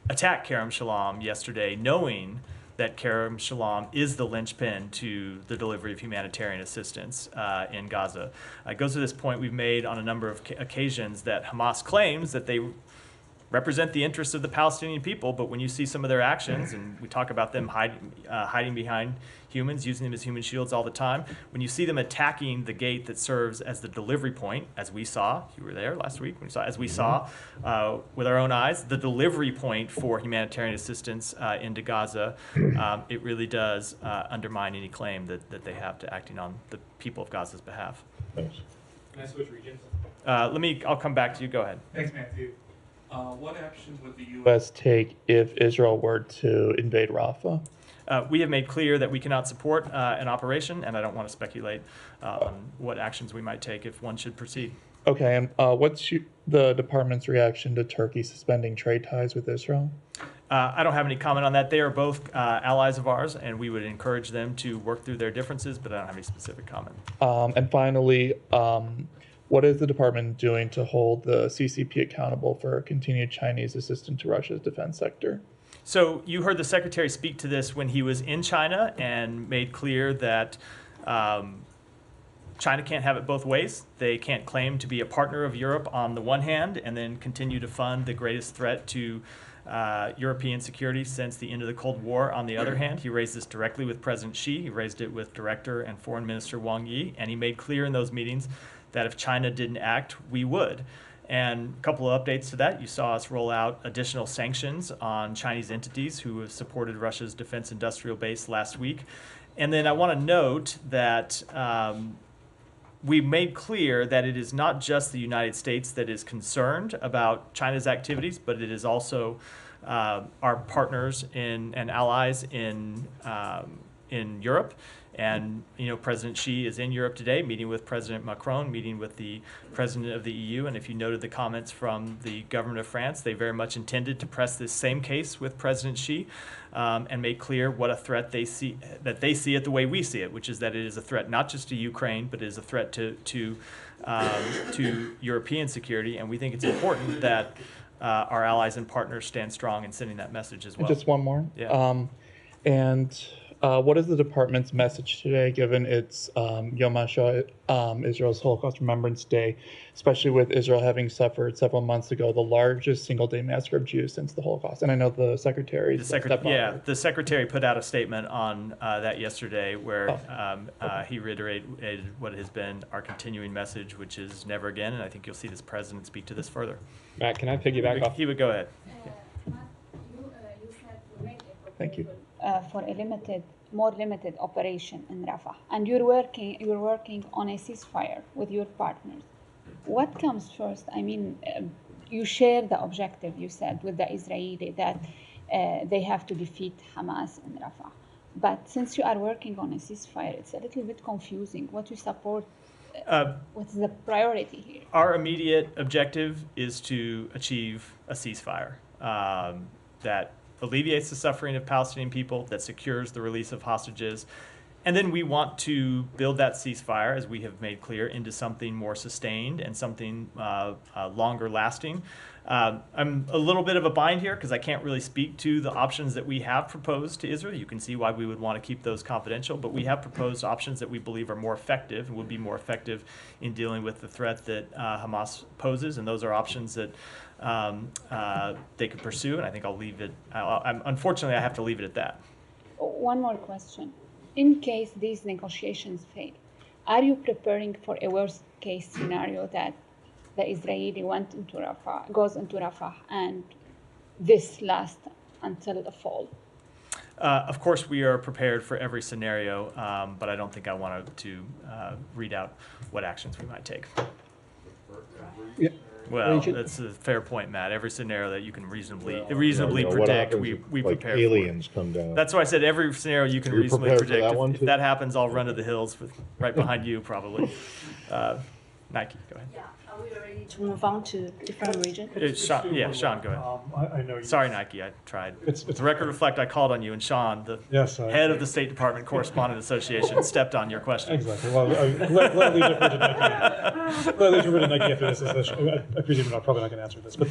attack Kerem Shalom yesterday, knowing that Kerem Shalom is the linchpin to the delivery of humanitarian assistance in Gaza. It goes to this point we've made on a number of occasions that Hamas claims that they represent the interests of the Palestinian people, but when you see some of their actions, and we talk about them hiding behind humans, using them as human shields all the time, when you see them attacking the gate that serves as the delivery point, as we saw, you were there last week, as we saw with our own eyes, the delivery point for humanitarian assistance into Gaza, it really does undermine any claim that they have to acting on the people of Gaza's behalf. Thanks. Can I switch regions? I'll come back to you. Go ahead. Thanks, Matthew. What action would the U.S. take if Israel were to invade Rafah? We have made clear that we cannot support an operation, and I don't want to speculate on what actions we might take if one should proceed. Okay, and what's the department's reaction to Turkey suspending trade ties with Israel? I don't have any comment on that. They are both allies of ours, and we would encourage them to work through their differences, but I don't have any specific comment. And finally, what is the department doing to hold the CCP accountable for continued Chinese assistance to Russia's defense sector? So you heard the Secretary speak to this when he was in China and made clear that China can't have it both ways. They can't claim to be a partner of Europe on the one hand and then continue to fund the greatest threat to European security since the end of the Cold War on the other hand. He raised this directly with President Xi. He raised it with Director and Foreign Minister Wang Yi, and he made clear in those meetings that if China didn't act, we would. And a couple of updates to that. You saw us roll out additional sanctions on Chinese entities who have supported Russia's defense industrial base last week. And then I want to note that we made clear that it is not just the United States that is concerned about China's activities, but it is also our partners and allies in Europe. And President Xi is in Europe today, meeting with President Macron, meeting with the President of the EU. And if you noted the comments from the government of France, they very much intended to press this same case with President Xi and make clear what a threat they see it the way we see it, which is that it is a threat not just to Ukraine, but it is a threat to European security. And we think it's important that our allies and partners stand strong in sending that message as well. Just one more. Yeah. What is the department's message today, given it's Yom HaShoah, Israel's Holocaust Remembrance Day, especially with Israel having suffered several months ago the largest single-day massacre of Jews since the Holocaust? And I know the secretary. The secretary put out a statement on that yesterday where he reiterated what has been our continuing message, which is never again. And I think you'll see this president speak to this further. Matt, can I piggyback off? He would go ahead. Thank you. For a more limited operation in Rafah, and you're working on a ceasefire with your partners. What comes first? I mean, you share the objective you said with the Israeli that they have to defeat Hamas in Rafah, but since you are working on a ceasefire, it's a little bit confusing. What you support? What's the priority here? Our immediate objective is to achieve a ceasefire that alleviates the suffering of Palestinian people, that secures the release of hostages. And then we want to build that ceasefire, as we have made clear, into something more sustained and something longer lasting. I'm a little bit of a bind here because I can't really speak to the options that we have proposed to Israel. You can see why we would want to keep those confidential, but we have proposed options that we believe are more effective and would be more effective in dealing with the threat that Hamas poses, and those are options that they could pursue, and I think I'll leave it. Unfortunately, I have to leave it at that. One more question. In case these negotiations fail, are you preparing for a worst-case scenario that the Israeli goes into Rafah, and this lasts until the fall? Of course, we are prepared for every scenario, but I don't think I wanted to read out what actions we might take. Yeah. Well, Region? that's a fair point, Matt. Every scenario that you can reasonably You know, what predict, happens we if, like, prepare aliens for. come down? That's why I said every scenario you can Are you reasonably prepared for predict. that one If too? that happens, I'll run to the hills right behind you, probably. Nike, go ahead. Are we ready to move on to different region? Sean, go ahead. I know you. Sorry, Nike, I tried. It's The record reflect I called on you, and Sean, the Yes, head of the State Department Correspondent Association, stepped on your question. Exactly. Well, gladly defer to Nike. Gladly defer to Nike after this session. I presume you're probably not going to answer this, but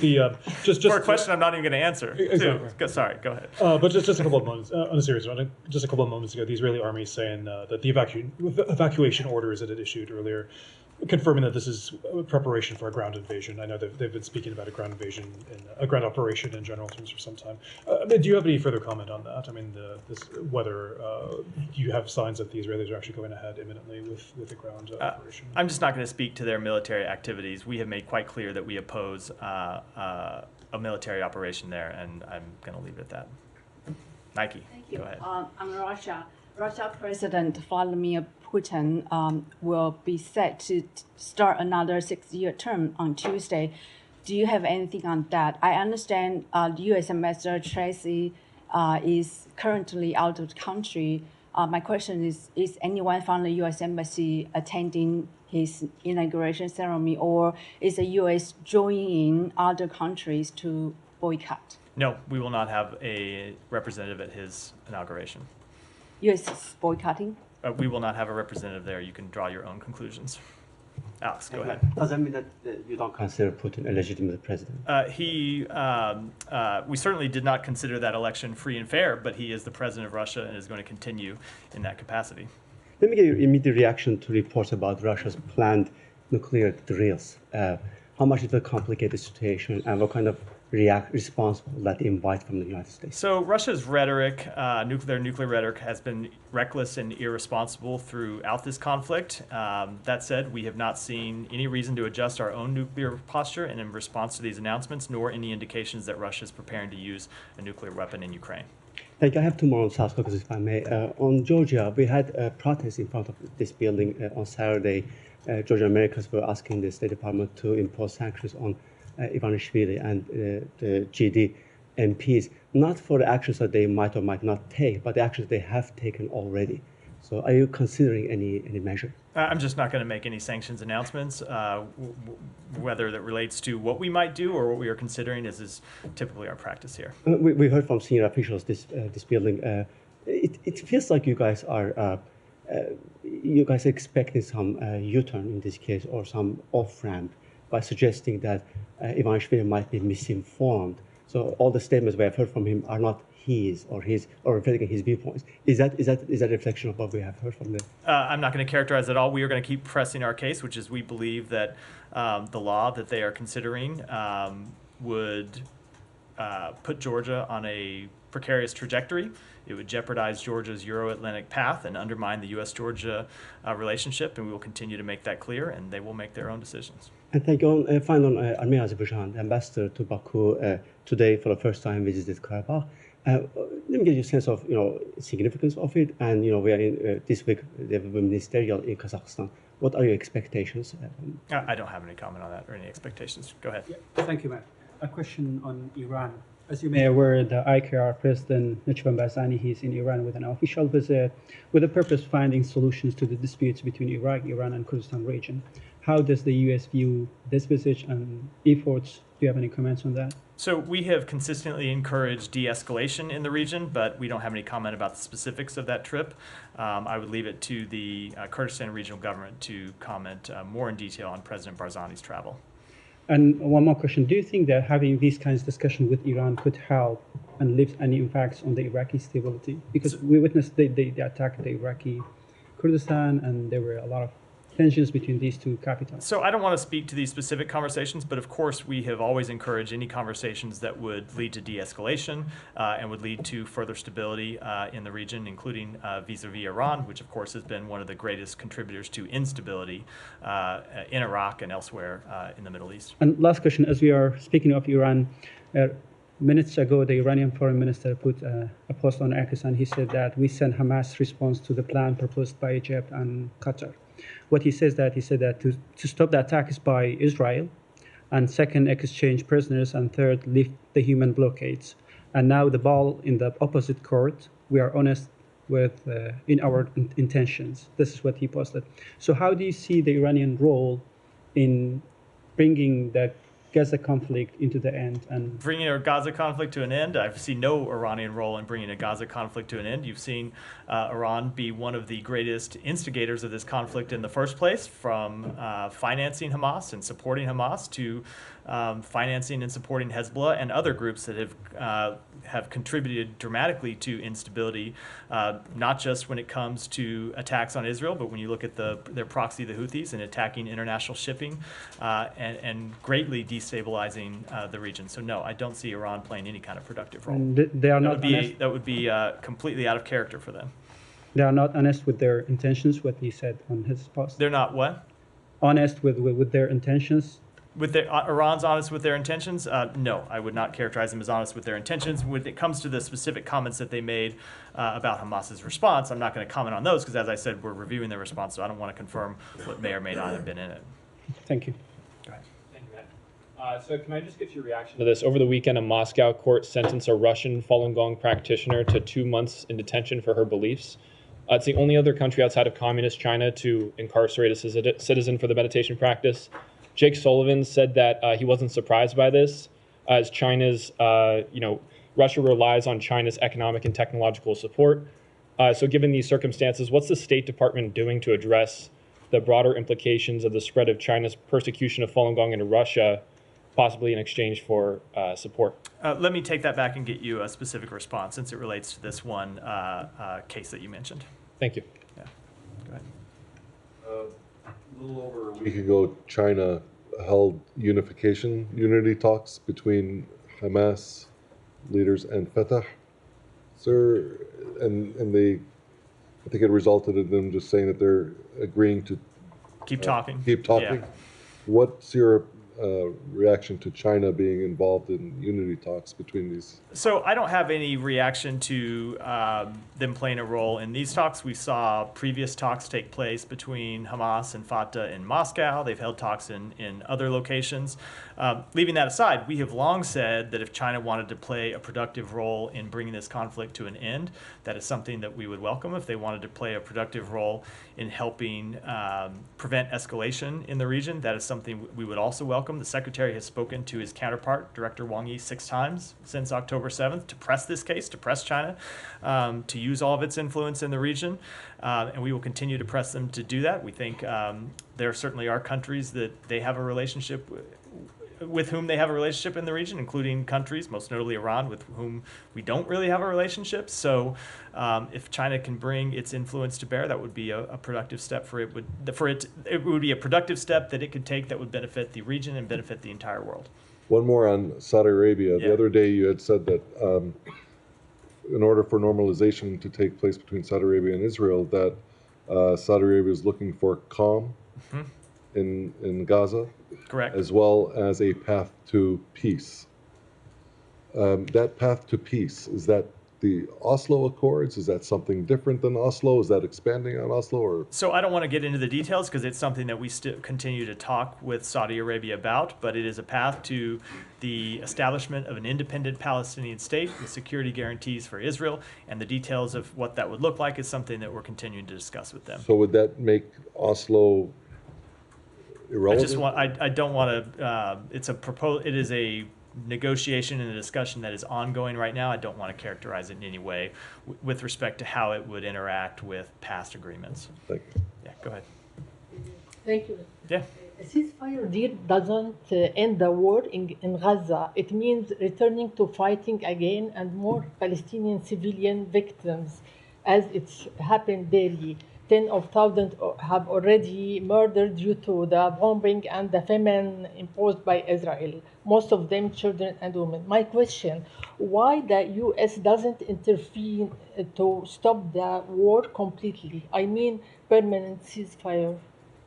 just For a question I'm not even going to answer. Exactly. Too. Sorry, go ahead. But just a couple of moments, on a serious note, just a couple of moments ago, the Israeli army saying that the evacuation orders that it issued earlier, confirming that this is preparation for a ground invasion. I know they've been speaking about a ground invasion, a ground operation in general terms for some time. Do you have any further comment on that? I mean, whether you have signs that the Israelis are actually going ahead imminently with the ground operation? I'm just not going to speak to their military activities. We have made quite clear that we oppose a military operation there, and I'm going to leave it at that. Nike, Thank you. go ahead. On Russia, President Vladimir Putin will be set to start another 6-year term on Tuesday. Do you have anything on that? I understand U.S. Ambassador Tracy is currently out of the country. My question is anyone from the U.S. Embassy attending his inauguration ceremony, or is the U.S. joining other countries to boycott? No, we will not have a representative at his inauguration. U.S. is boycotting? We will not have a representative there. You can draw your own conclusions. Alex, go ahead. Does that mean that you don't consider Putin a legitimate president? We certainly did not consider that election free and fair, but he is the president of Russia and is going to continue in that capacity. Let me get your immediate reaction to reports about Russia's planned nuclear drills. How much it will complicate the situation, and what kind of response will that invite from the United States? So Russia's rhetoric, their nuclear rhetoric, has been reckless and irresponsible throughout this conflict. That said, we have not seen any reason to adjust our own nuclear posture in response to these announcements, nor any indications that Russia is preparing to use a nuclear weapon in Ukraine. Thank you. I have two more on South Caucasus, if I may. On Georgia, we had a protest in front of this building on Saturday. Georgia Americans were asking the State Department to impose sanctions on Ivanishvili and the GD MPs, not for the actions that they might or might not take, but the actions they have taken already. So are you considering any measure? I'm just not going to make any sanctions announcements. Whether that relates to what we might do or what we are considering is typically our practice here. We heard from senior officials this building. It feels like you guys are expecting some U-turn in this case, or some off-ramp, by suggesting that Ivanishvili might be misinformed. So all the statements we have heard from him are not his or reflecting his viewpoints. Is that a reflection of what we have heard from them? I'm not going to characterize it all. We are going to keep pressing our case, which is we believe that the law that they are considering would put Georgia on a precarious trajectory. It would jeopardize Georgia's Euro-Atlantic path and undermine the U.S.-Georgia relationship, and we will continue to make that clear, and they will make their own decisions. And thank you. Finally, on Armenia, Azerbaijan, the ambassador to Baku today for the first time visited Karabakh. Let me get your sense of significance of it, and we are in this week the ministerial in Kazakhstan. What are your expectations? I don't have any comment on that or any expectations. Go ahead. Yeah, thank you, Matt. A question on Iran. As you may be aware, the IKR President Najib Barzani, he's in Iran with an official visit with the purpose of finding solutions to the disputes between Iraq, Iran, and Kurdistan region. How does the U.S. view this visit and efforts? Do you have any comments on that? So we have consistently encouraged de-escalation in the region, but we don't have any comment about the specifics of that trip. I would leave it to the Kurdistan regional government to comment more in detail on President Barzani's travel. And one more question. Do you think that having these kinds of discussions with Iran could help and leave any impacts on the Iraqi stability? Because we witnessed they attacked the Iraqi Kurdistan, and there were a lot of tensions between these two capitals. So I don't want to speak to these specific conversations, but of course we have always encouraged any conversations that would lead to de-escalation and would lead to further stability in the region, including vis-a-vis Iran, which of course has been one of the greatest contributors to instability in Iraq and elsewhere in the Middle East. And last question, as we are speaking of Iran, minutes ago, the Iranian foreign minister put a post on X, and he said that we send Hamas response to the plan proposed by Egypt and Qatar. What he said that to stop the attacks by Israel, and second, exchange prisoners, and third, lift the human blockades. And now the ball in the opposite court. We are honest with in our intentions. This is what he posted. So how do you see the Iranian role in bringing the Gaza conflict into the end? And bringing a Gaza conflict to an end, I've seen no Iranian role in bringing a Gaza conflict to an end. You've seen Iran be one of the greatest instigators of this conflict in the first place, from financing Hamas and supporting Hamas to financing and supporting Hezbollah and other groups that have contributed dramatically to instability, not just when it comes to attacks on Israel, but when you look at their proxy, the Houthis, and attacking international shipping and greatly destabilizing the region. So no, I don't see Iran playing any kind of productive role. And they are not honest. That would be completely out of character for them. They are not honest with their intentions. What he said on his post. They're not what? Honest with their intentions. Iran's honest with their intentions? No, I would not characterize them as honest with their intentions. When it comes to the specific comments that they made about Hamas's response, I'm not going to comment on those because, as I said, we're reviewing their response, so I don't want to confirm what may or may not have been in it. Thank you. Go ahead. Thank you, Matt. So can I just get your reaction to this? Over the weekend, a Moscow court sentenced a Russian Falun Gong practitioner to 2 months in detention for her beliefs. It's the only other country outside of communist China to incarcerate a citizen for the meditation practice. Jake Sullivan said that he wasn't surprised by this, as China's, Russia relies on China's economic and technological support. So given these circumstances, what's the State Department doing to address the broader implications of the spread of China's persecution of Falun Gong into Russia, possibly in exchange for support? Let me take that back and get you a specific response since it relates to this one case that you mentioned. Thank you. Yeah. Go ahead. A little over a week ago, China held unity talks between Hamas leaders and Fatah. Sir, and they, I think it resulted in them just saying that they're agreeing to keep talking. Yeah. What's your reaction to China being involved in unity talks between these? So I don't have any reaction to them playing a role in these talks. We saw previous talks take place between Hamas and Fatah in Moscow. They've held talks in other locations. Leaving that aside, we have long said that if China wanted to play a productive role in bringing this conflict to an end, that is something that we would welcome. If they wanted to play a productive role in helping prevent escalation in the region, that is something we would also welcome. The Secretary has spoken to his counterpart, Director Wang Yi, 6 times since October 7th to press this case, to press China, to use all of its influence in the region. And we will continue to press them to do that. We think there certainly are countries that they have a relationship with whom they have a relationship in the region, including countries, most notably Iran, with whom we don't really have a relationship. So if China can bring its influence to bear, that would be a productive step for it. It would be a productive step that it could take that would benefit the region and benefit the entire world. One more on Saudi Arabia. Yeah. The other day you had said that in order for normalization to take place between Saudi Arabia and Israel, that Saudi Arabia is looking for calm in Gaza. Correct. As well as a path to peace. That path to peace, is that the Oslo Accords? Is that something different than Oslo? Is that expanding on Oslo? Or? So I don't want to get into the details because it's something that we still continue to talk with Saudi Arabia about, but it is a path to the establishment of an independent Palestinian state with security guarantees for Israel, and the details of what that would look like is something that we're continuing to discuss with them. So would that make Oslo irrelevant? I don't want to, it is a negotiation and a discussion that is ongoing right now. I don't want to characterize it in any way with respect to how it would interact with past agreements. Thank you. Yeah, go ahead. Thank you. Yeah. A ceasefire deal doesn't end the war in Gaza. It means returning to fighting again and more Palestinian civilian victims, as it's happened daily. Tens of thousands have already murdered due to the bombing and the famine imposed by Israel, most of them children and women. My question, why the U.S. doesn't intervene to stop the war completely? I mean permanent ceasefire,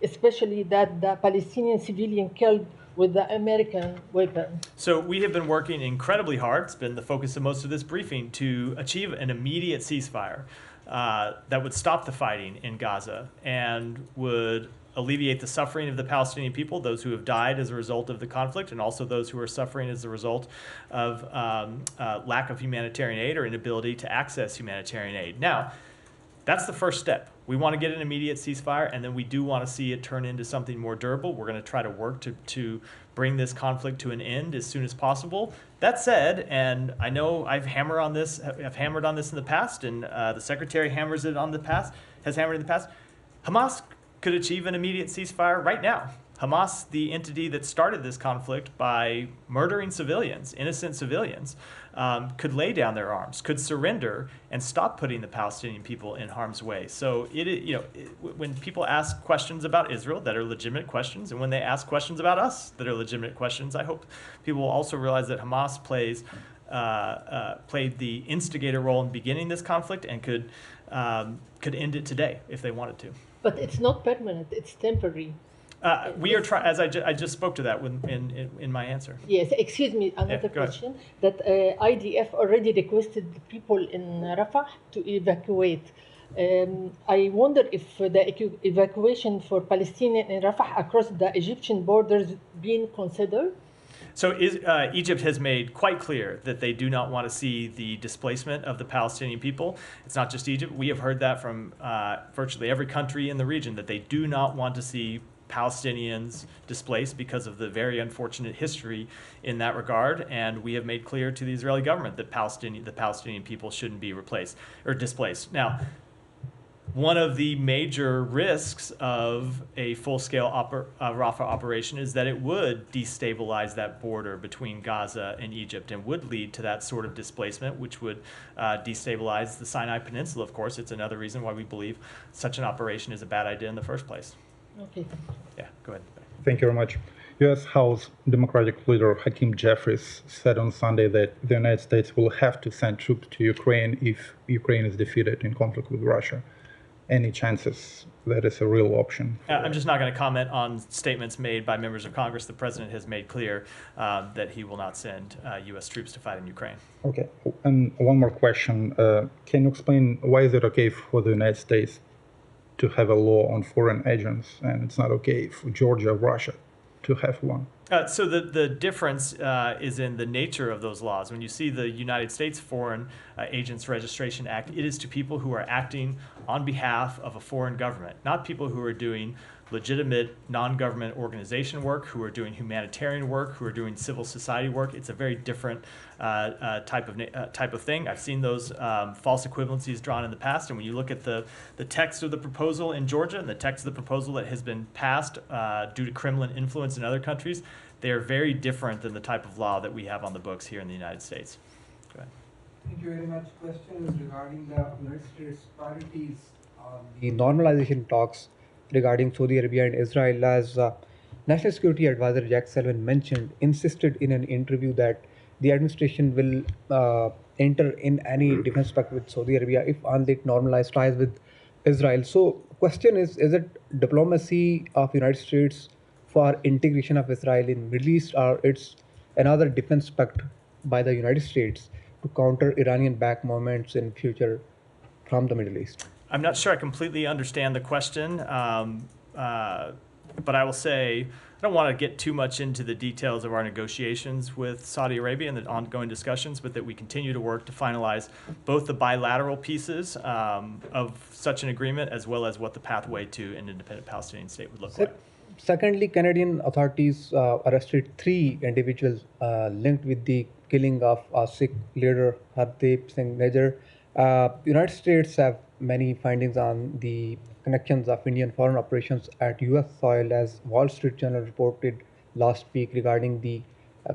especially that the Palestinian civilian killed with the American weapon? So we have been working incredibly hard. It's been the focus of most of this briefing to achieve an immediate ceasefire that would stop the fighting in Gaza and would alleviate the suffering of the Palestinian people, those who have died as a result of the conflict, and also those who are suffering as a result of lack of humanitarian aid or inability to access humanitarian aid. Now, that's the first step. We want to get an immediate ceasefire, and then we do want to see it turn into something more durable. We're going to try to work to bring this conflict to an end as soon as possible. That said, and I know I've hammered on this in the past, and the Secretary has hammered in the past, Hamas could achieve an immediate ceasefire right now. Hamas, the entity that started this conflict by murdering civilians, innocent civilians, could lay down their arms, could surrender, and stop putting the Palestinian people in harm's way. So when people ask questions about Israel that are legitimate questions, and when they ask questions about us that are legitimate questions, I hope people will also realize that Hamas played the instigator role in beginning this conflict and could end it today if they wanted to. But it's not permanent, it's temporary. We are trying, as I just spoke to that in my answer. Yes, excuse me, another question. That IDF already requested the people in Rafah to evacuate. I wonder if the evacuation for Palestinians in Rafah across the Egyptian borders being considered? So Egypt has made quite clear that they do not want to see the displacement of the Palestinian people. It's not just Egypt. We have heard that from virtually every country in the region, that they do not want to see Palestinians displaced because of the very unfortunate history in that regard. And we have made clear to the Israeli government that the Palestinian people shouldn't be replaced or displaced. Now, one of the major risks of a full-scale Rafah operation is that it would destabilize that border between Gaza and Egypt and would lead to that sort of displacement, which would destabilize the Sinai Peninsula, of course. It's another reason why we believe such an operation is a bad idea in the first place. Okay. Yeah, go ahead. Thank you very much. U.S. House Democratic leader Hakeem Jeffries said on Sunday that the United States will have to send troops to Ukraine if Ukraine is defeated in conflict with Russia. Any chances that is a real option? I'm just not going to comment on statements made by members of Congress. The president has made clear that he will not send U.S. troops to fight in Ukraine. Okay. And one more question. Can you explain why is it okay for the United States to have a law on foreign agents, and it's not okay for Georgia or Russia to have one? So the difference is in the nature of those laws. When you see the United States Foreign Agents Registration Act, it is to people who are acting on behalf of a foreign government, not people who are doing legitimate non-government organization work, who are doing humanitarian work, who are doing civil society work. It's a very different type of thing. I've seen those false equivalencies drawn in the past, and when you look at the text of the proposal in Georgia and the text of the proposal that has been passed due to Kremlin influence in other countries, they are very different than the type of law that we have on the books here in the United States. Go ahead. Thank you very much. Question is regarding the United States priorities on the normalization talks regarding Saudi Arabia and Israel. As National Security Advisor Jack Sullivan mentioned, insisted in an interview that the administration will enter in any defense pact with Saudi Arabia if only it normalized ties with Israel. So question is it diplomacy of United States for integration of Israel in Middle East, or it's another defense pact by the United States to counter Iranian-backed movements in future from the Middle East? I'm not sure I completely understand the question, but I will say I don't want to get too much into the details of our negotiations with Saudi Arabia and the ongoing discussions, but that we continue to work to finalize both the bilateral pieces of such an agreement as well as what the pathway to an independent Palestinian state would look like. Secondly, Canadian authorities arrested 3 individuals linked with the killing of Sikh leader Hardeep Singh Nijjar. United States have many findings on the connections of Indian foreign operations at U.S. soil, as Wall Street Journal reported last week regarding the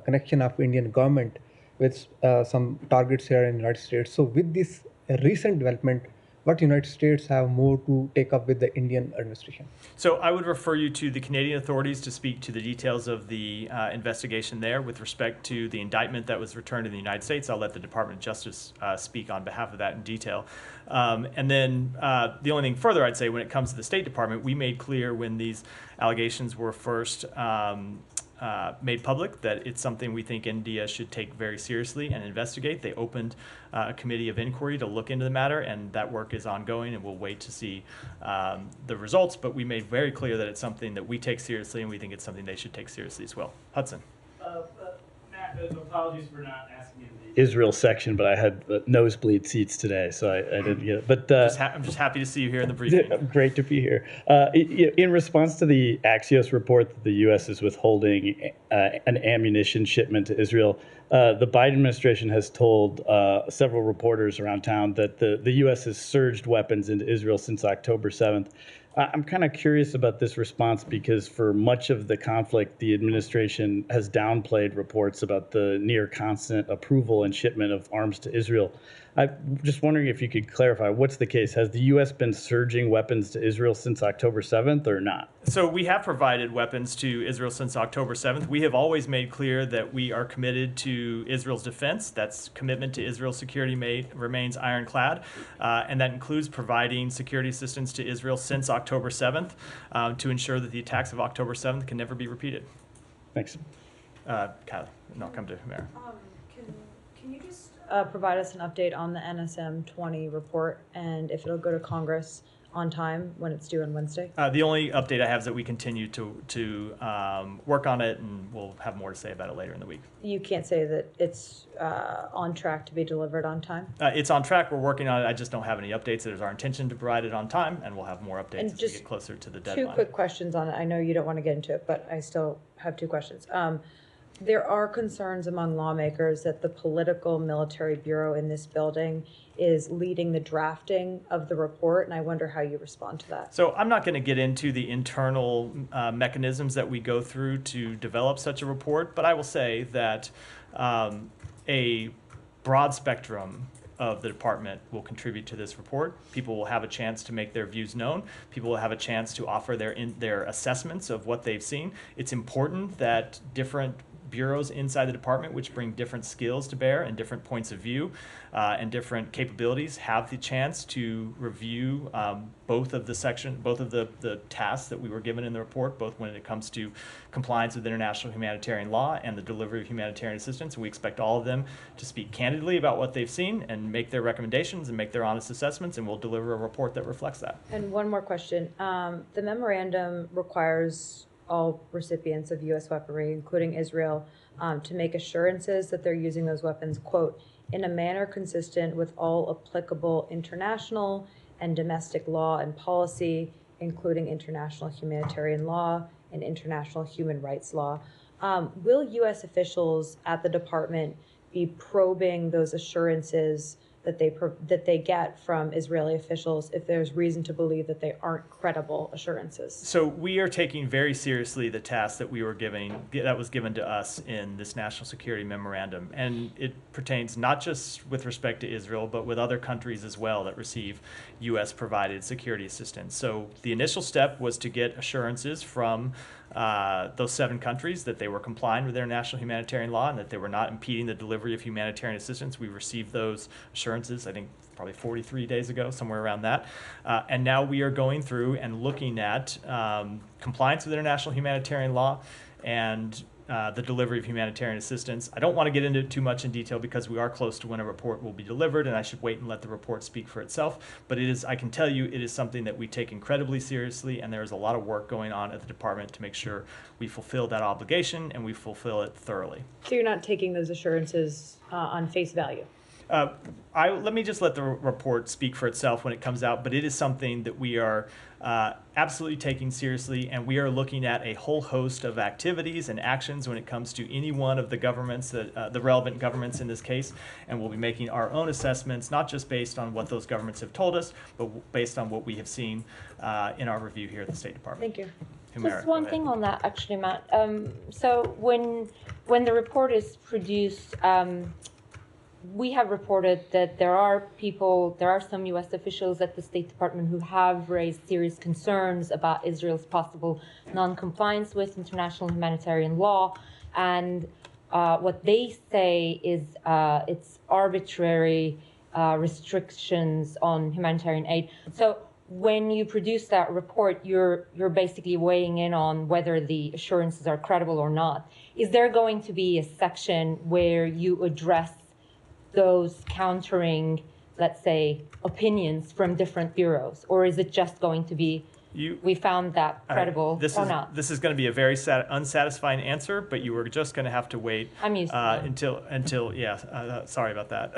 connection of Indian government with some targets here in the United States. So with this recent development, what United States have more to take up with the Indian administration? So I would refer you to the Canadian authorities to speak to the details of the investigation there with respect to the indictment that was returned in the United States. I'll let the Department of Justice speak on behalf of that in detail. And then the only thing further I'd say when it comes to the State Department, we made clear when these allegations were first made public that it's something we think India should take very seriously and investigate. They opened a committee of inquiry to look into the matter, and that work is ongoing, and we'll wait to see the results. But we made very clear that it's something that we take seriously, and we think it's something they should take seriously as well. Hudson. Matt, apologies for not asking in the Israel section, but I had nosebleed seats today, so I didn't get it. But I'm just happy to see you here in the briefing. Great to be here. In response to the Axios report that the U.S. is withholding an ammunition shipment to Israel, the Biden administration has told several reporters around town that the U.S. has surged weapons into Israel since October 7th. I'm kind of curious about this response because for much of the conflict, the administration has downplayed reports about the near constant approval and shipment of arms to Israel. I'm just wondering if you could clarify what's the case. Has the U.S. been surging weapons to Israel since October 7th or not? So we have provided weapons to Israel since October 7th. We have always made clear that we are committed to Israel's defense. That's commitment to Israel's security remains ironclad, and that includes providing security assistance to Israel since October 7th to ensure that the attacks of October 7th can never be repeated. Thanks. Kylie, and I'll come to Humera. Can you just provide us an update on the NSM 20 report and if it'll go to Congress on time when it's due on Wednesday? The only update I have is that we continue to work on it, and we'll have more to say about it later in the week. You can't say that it's on track to be delivered on time? It's on track. We're working on it. I just don't have any updates. It is our intention to provide it on time, and we'll have more updates as we get closer to the deadline. Two quick questions on it. I know you don't want to get into it, but I still have two questions. There are concerns among lawmakers that the political military bureau in this building is leading the drafting of the report, and I wonder how you respond to that. So I'm not going to get into the internal mechanisms that we go through to develop such a report, but I will say that a broad spectrum of the department will contribute to this report. People will have a chance to make their views known. People will have a chance to offer their assessments of what they've seen. It's important that different bureaus inside the department, which bring different skills to bear and different points of view and different capabilities, have the chance to review both of the tasks that we were given in the report, both when it comes to compliance with international humanitarian law and the delivery of humanitarian assistance. We expect all of them to speak candidly about what they've seen and make their recommendations and make their honest assessments, and we'll deliver a report that reflects that. And one more question. The memorandum requires all recipients of U.S. weaponry, including Israel, to make assurances that they're using those weapons, quote, in a manner consistent with all applicable international and domestic law and policy, including international humanitarian law and international human rights law. Will U.S. officials at the department be probing those assurances that they get from Israeli officials if there's reason to believe that they aren't credible assurances? So we are taking very seriously the task that was given to us in this national security memorandum, and it pertains not just with respect to Israel, but with other countries as well that receive U.S. provided security assistance. So the initial step was to get assurances from those 7 countries that they were complying with international humanitarian law and that they were not impeding the delivery of humanitarian assistance. We received those assurances, I think, probably 43 days ago, somewhere around that. And now we are going through and looking at compliance with international humanitarian law and the delivery of humanitarian assistance. I don't want to get into it too much in detail because we are close to when a report will be delivered, and I should wait and let the report speak for itself. But I can tell you, it is something that we take incredibly seriously, and there's a lot of work going on at the department to make sure we fulfill that obligation and we fulfill it thoroughly. So you're not taking those assurances on face value? Let me just let the report speak for itself when it comes out, but it is something that we are absolutely taking seriously, and we are looking at a whole host of activities and actions when it comes to any one of the governments, the relevant governments in this case, and we'll be making our own assessments, not just based on what those governments have told us, but based on what we have seen in our review here at the State Department. Thank you. Humera, just one thing on that, actually, Matt. So when the report is produced, we have reported that there are some U.S. officials at the State Department who have raised serious concerns about Israel's possible non-compliance with international humanitarian law, and what they say is it's arbitrary restrictions on humanitarian aid. So when you produce that report, you're basically weighing in on whether the assurances are credible or not. Is there going to be a section where you address those countering, let's say, opinions from different bureaus, or is it just going to be we found that credible or not? This is going to be a very unsatisfying answer, but you were just going to have to wait I'm used to until sorry about that,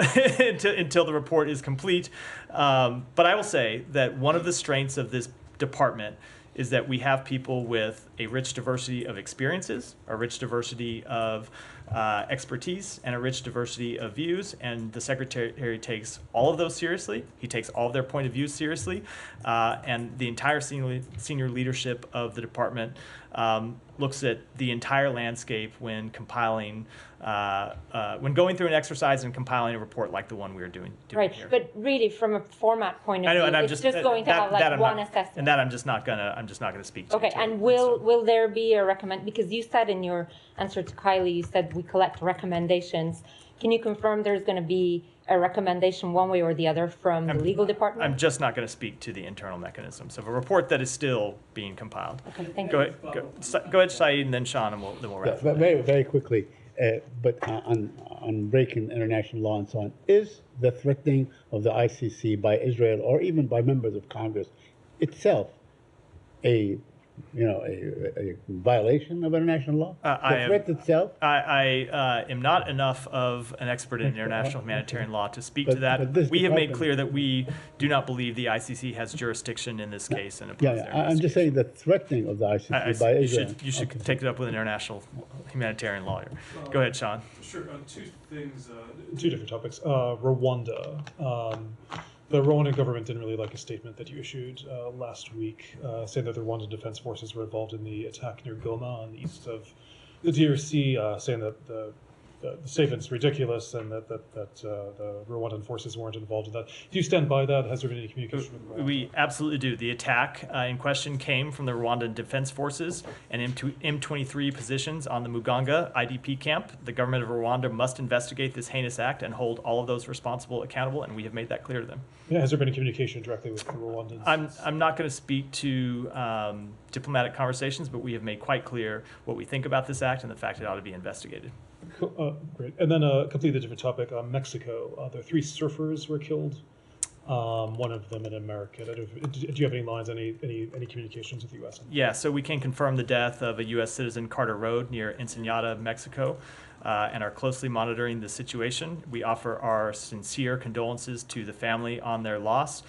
until the report is complete. But I will say that one of the strengths of this department is that we have people with a rich diversity of experiences, a rich diversity of expertise, and a rich diversity of views, and the Secretary takes all of those seriously. He takes all of their point of view seriously, and the entire senior leadership of the department looks at the entire landscape when compiling, when going through an exercise and compiling a report like the one we are doing right here. But really, from a format point of view, it's just going to have like one assessment. And that I'm just not gonna speak to. Okay, and will there be a recommend? Because you said in your answer to Kylie, you said we collect recommendations. Can you confirm there's going to be a recommendation one way or the other from the legal department? I'm just not going to speak to the internal mechanisms of a report that is still being compiled. Okay, thank you. Go ahead, Saeed, and then Sean, and we'll wrap. Yeah, very, very quickly, but on breaking international law and so on, is the threatening of the ICC by Israel or even by members of Congress itself a violation of international law? The threat itself? I am not enough of an expert in international humanitarian law to speak to that. We have made clear that we do not believe the ICC has jurisdiction in this case. And I'm just saying the threatening of the ICC by Israel. You should take it up with an international humanitarian lawyer. Go ahead, Sean. Sure. Two things, two different topics. Rwanda. The Rwandan government didn't really like a statement that you issued last week, saying that the Rwandan Defense Forces were involved in the attack near Goma on the east of the DRC, saying that the statement's ridiculous and that the Rwandan forces weren't involved in that. Do you stand by that? Has there been any communication with Rwanda? We absolutely do. The attack in question came from the Rwandan Defense Forces and M23 positions on the Muganga IDP camp. The government of Rwanda must investigate this heinous act and hold all of those responsible accountable, and we have made that clear to them. Yeah, has there been a communication directly with the Rwandans? I'm not going to speak to diplomatic conversations, but we have made quite clear what we think about this act and the fact it ought to be investigated. Great. And then a completely different topic. Mexico. There 3 surfers were killed. One of them in America. Do you have any lines, any communications with the U.S.? Yeah, so we can confirm the death of a U.S. citizen, Carter Road, near Ensenada, Mexico, and are closely monitoring the situation. We offer our sincere condolences to the family on their loss.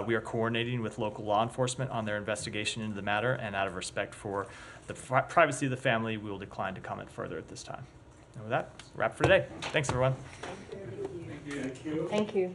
We are coordinating with local law enforcement on their investigation into the matter, and out of respect for the privacy of the family, we will decline to comment further at this time. And with that, wrap for today. Thanks, everyone. Thank you. Thank you.